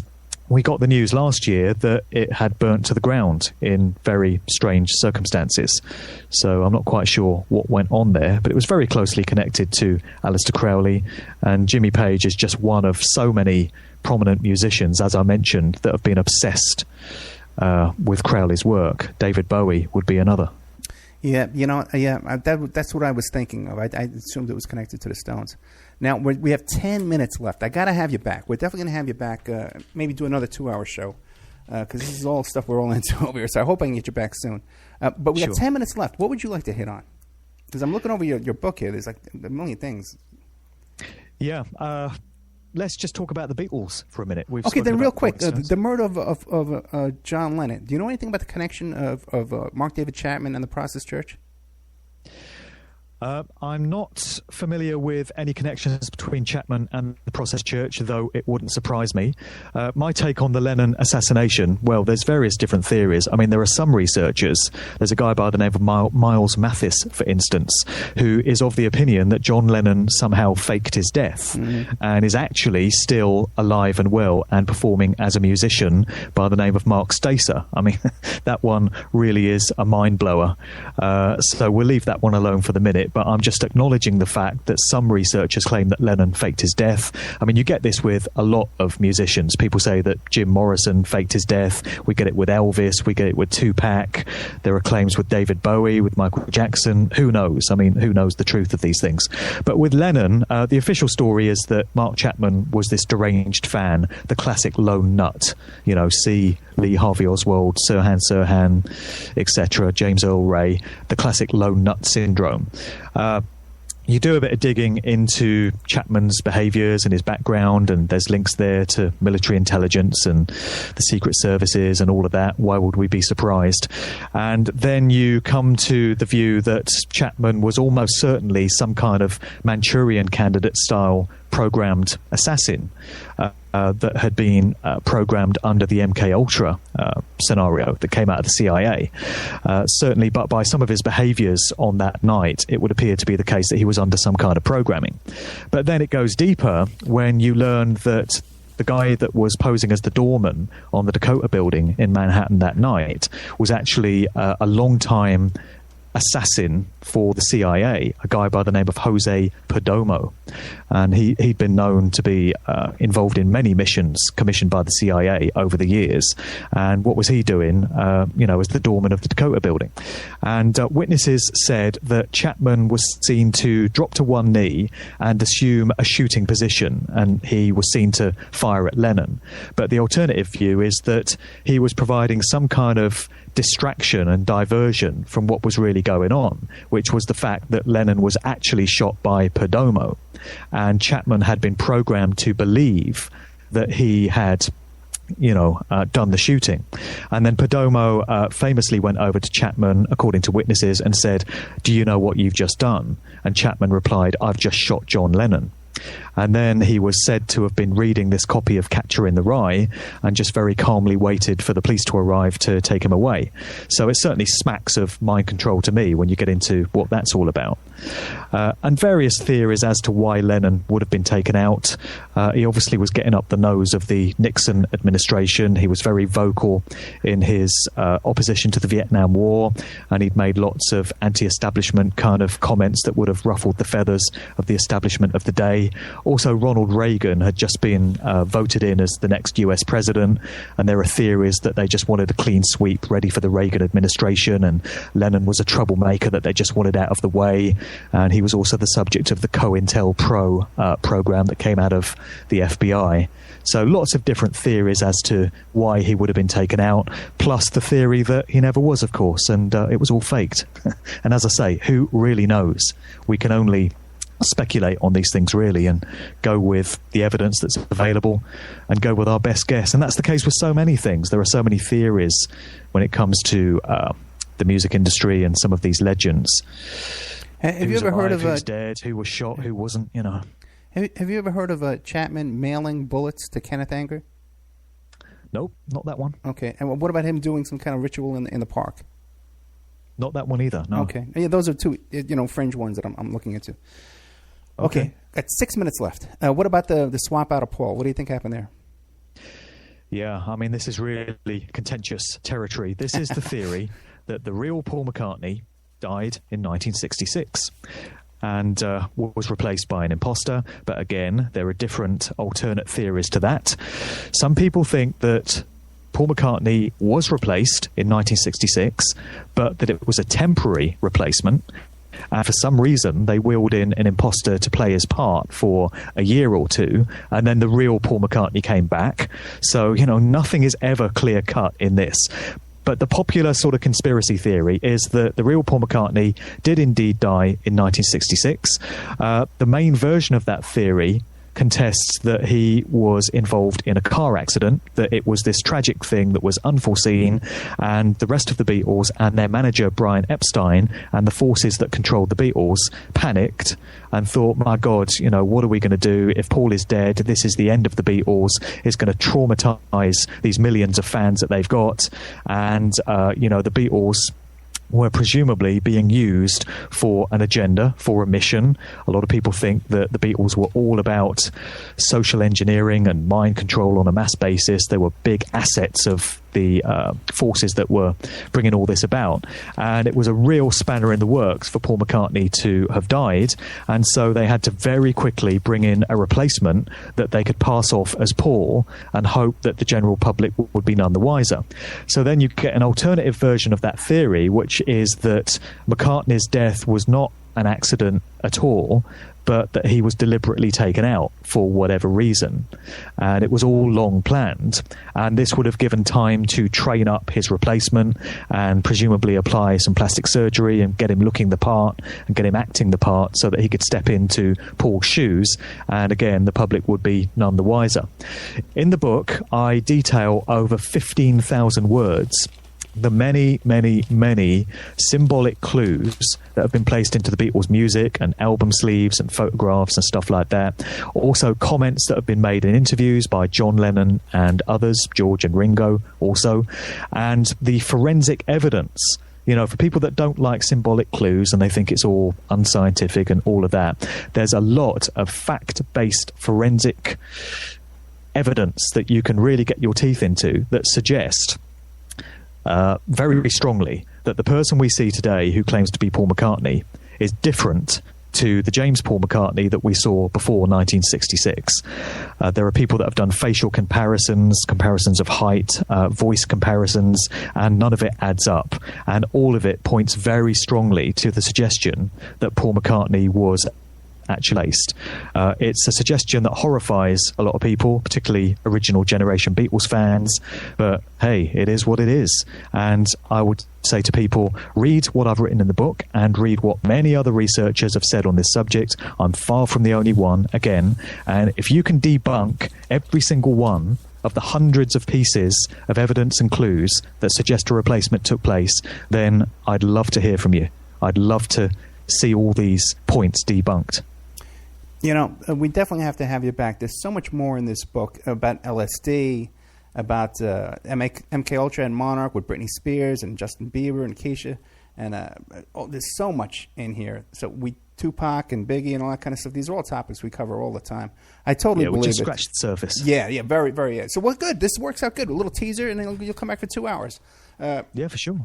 we got the news last year that it had burnt to the ground in very strange circumstances. So I'm not quite sure what went on there, but it was very closely connected to Aleister Crowley. And Jimmy Page is just one of so many prominent musicians, as I mentioned, that have been obsessed with Crowley's work. David Bowie would be another. Yeah, that's what I was thinking of. I assumed it was connected to the Stones. Now, we have 10 minutes left. I got to have you back. We're definitely going to have you back, maybe do another 2-hour show, because this is all stuff we're all into over here. So I hope I can get you back soon. But we have 10 minutes left. What would you like to hit on? Because I'm looking over your book here. There's like a million things. Yeah. Let's just talk about the Beatles for a minute. Okay, then real quick, the murder of John Lennon. Do you know anything about the connection of Mark David Chapman and the Protestant Church? I'm not familiar with any connections between Chapman and the Protestant Church, though it wouldn't surprise me. My take on the Lennon assassination, well, there's various different theories. I mean, there are some researchers. There's a guy by the name of Miles Mathis, for instance, who is of the opinion that John Lennon somehow faked his death and is actually still alive and well and performing as a musician by the name of Mark Stacer. I mean, that one really is a mind-blower. So we'll leave that one alone for the minute. But I'm just acknowledging the fact that some researchers claim that Lennon faked his death. I mean, you get this with a lot of musicians. People say that Jim Morrison faked his death. We get it with Elvis. We get it with Tupac. There are claims with David Bowie, with Michael Jackson. Who knows? I mean, who knows the truth of these things? But with Lennon, the official story is that Mark Chapman was this deranged fan, the classic lone nut. You know, see Lee Harvey Oswald, Sirhan Sirhan, etc., James Earl Ray, the classic lone nut syndrome. You do a bit of digging into Chapman's behaviours and his background, and there's links there to military intelligence and the secret services and all of that. Why would we be surprised? And then you come to the view that Chapman was almost certainly some kind of Manchurian candidate-style programmed assassin that had been programmed under the MK-Ultra scenario that came out of the CIA. Certainly, but by some of his behaviours on that night, it would appear to be the case that he was under some kind of programming. But then it goes deeper when you learn that the guy that was posing as the doorman on the Dakota building in Manhattan that night was actually a long-time assassin for the CIA, a guy by the name of Jose Perdomo. And he'd been known to be involved in many missions commissioned by the CIA over the years. And what was he doing, as the doorman of the Dakota building? And witnesses said that Chapman was seen to drop to one knee and assume a shooting position, and he was seen to fire at Lennon. But the alternative view is that he was providing some kind of distraction and diversion from what was really going on, which was the fact that Lennon was actually shot by Perdomo, and Chapman had been programmed to believe that he had done the shooting. And then Perdomo famously went over to Chapman, according to witnesses, and said, "Do you know what you've just done?" And Chapman replied, "I've just shot John Lennon." And then he was said to have been reading this copy of Catcher in the Rye and just very calmly waited for the police to arrive to take him away. So it certainly smacks of mind control to me when you get into what that's all about. And various theories as to why Lennon would have been taken out. He obviously was getting up the nose of the Nixon administration. He was very vocal in his opposition to the Vietnam War, and he'd made lots of anti-establishment kind of comments that would have ruffled the feathers of the establishment of the day. Also, Ronald Reagan had just been voted in as the next US president, and there are theories that they just wanted a clean sweep ready for the Reagan administration, and Lennon was a troublemaker that they just wanted out of the way. And he was also the subject of the COINTELPRO program that came out of the FBI. So lots of different theories as to why he would have been taken out, plus the theory that he never was, of course, and it was all faked. And as I say, who really knows? We can only speculate on these things, really, and go with the evidence that's available and go with our best guess. And that's the case with so many things. There are so many theories when it comes to the music industry and some of these legends. Have you ever heard of who's dead, who was shot, who wasn't, Have you ever heard of Chapman mailing bullets to Kenneth Anger? Nope, not that one. Okay. And what about him doing some kind of ritual in the park? Not that one either, no. Okay. Yeah, those are two, fringe ones that I'm looking into. Okay. Got 6 minutes left. What about the swap out of Paul? What do you think happened there? Yeah, I mean, this is really contentious territory. This is the theory that the real Paul McCartney died in 1966 and was replaced by an imposter. But again, there are different alternate theories to that. Some people think that Paul McCartney was replaced in 1966, but that it was a temporary replacement. And for some reason, they wheeled in an imposter to play his part for a year or two, and then the real Paul McCartney came back. So, nothing is ever clear-cut in this. But the popular sort of conspiracy theory is that the real Paul McCartney did indeed die in 1966. The main version of that theory contests that he was involved in a car accident, that it was this tragic thing that was unforeseen, and the rest of the Beatles and their manager Brian Epstein and the forces that controlled the Beatles panicked and thought, my God, what are we going to do if Paul is dead? This is the end of the Beatles. It's going to traumatize these millions of fans that they've got. And, the Beatles were presumably being used for an agenda, for a mission. A lot of people think that the Beatles were all about social engineering and mind control on a mass basis. They were big assets of the forces that were bringing all this about. And it was a real spanner in the works for Paul McCartney to have died. And so they had to very quickly bring in a replacement that they could pass off as Paul and hope that the general public would be none the wiser. So then you get an alternative version of that theory, which is that McCartney's death was not an accident at all, but that he was deliberately taken out for whatever reason. And it was all long planned. And this would have given time to train up his replacement and presumably apply some plastic surgery and get him looking the part and get him acting the part so that he could step into Paul's shoes. And again, the public would be none the wiser. In the book, I detail over 15,000 words the many, many, many symbolic clues that have been placed into the Beatles' music and album sleeves and photographs and stuff like that. Also, comments that have been made in interviews by John Lennon and others, George and Ringo also, and the forensic evidence. For people that don't like symbolic clues and they think it's all unscientific and all of that, there's a lot of fact-based forensic evidence that you can really get your teeth into that suggest very strongly that the person we see today who claims to be Paul McCartney is different to the James Paul McCartney that we saw before 1966. There are people that have done facial comparisons of height, voice comparisons, and none of it adds up. And all of it points very strongly to the suggestion that Paul McCartney was actually laced. It's a suggestion that horrifies a lot of people, particularly original generation Beatles fans, but hey, it is what it is. And I would say to people, read what I've written in the book and read what many other researchers have said on this subject. I'm far from the only one, again, and if you can debunk every single one of the hundreds of pieces of evidence and clues that suggest a replacement took place, then I'd love to hear from you. I'd love to see all these points debunked. You know, we definitely have to have you back. There's so much more in this book about LSD, about MK Ultra and Monarch with Britney Spears and Justin Bieber and Keisha, and there's so much in here. So Tupac and Biggie and all that kind of stuff. These are all topics we cover all the time. I totally believe it. We just scratched the surface. Yeah, very, very. Yeah. So well, good. This works out good. A little teaser, and then you'll come back for 2 hours. Yeah, for sure.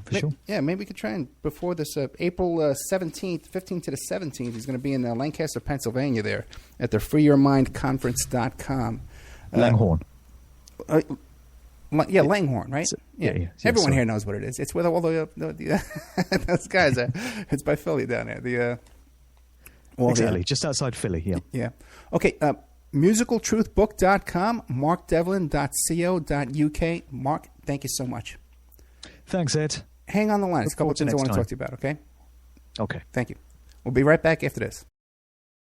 Yeah, maybe we could try and before this April 17th, 15th to the 17th, he's going to be in Lancaster, Pennsylvania there at the freeyourmindconference.com. Langhorne. Langhorne, right? Yeah, Everyone here knows what it is. It's where all the those guys are. It's by Philly down there. Exactly, just outside Philly, yeah. Yeah. Okay, musicaltruthbook.com, markdevlin.co.uk. Mark, thank you so much. Thanks, Ed. Hang on the line. There's a couple of things I want to talk to you about, okay? Okay. Thank you. We'll be right back after this.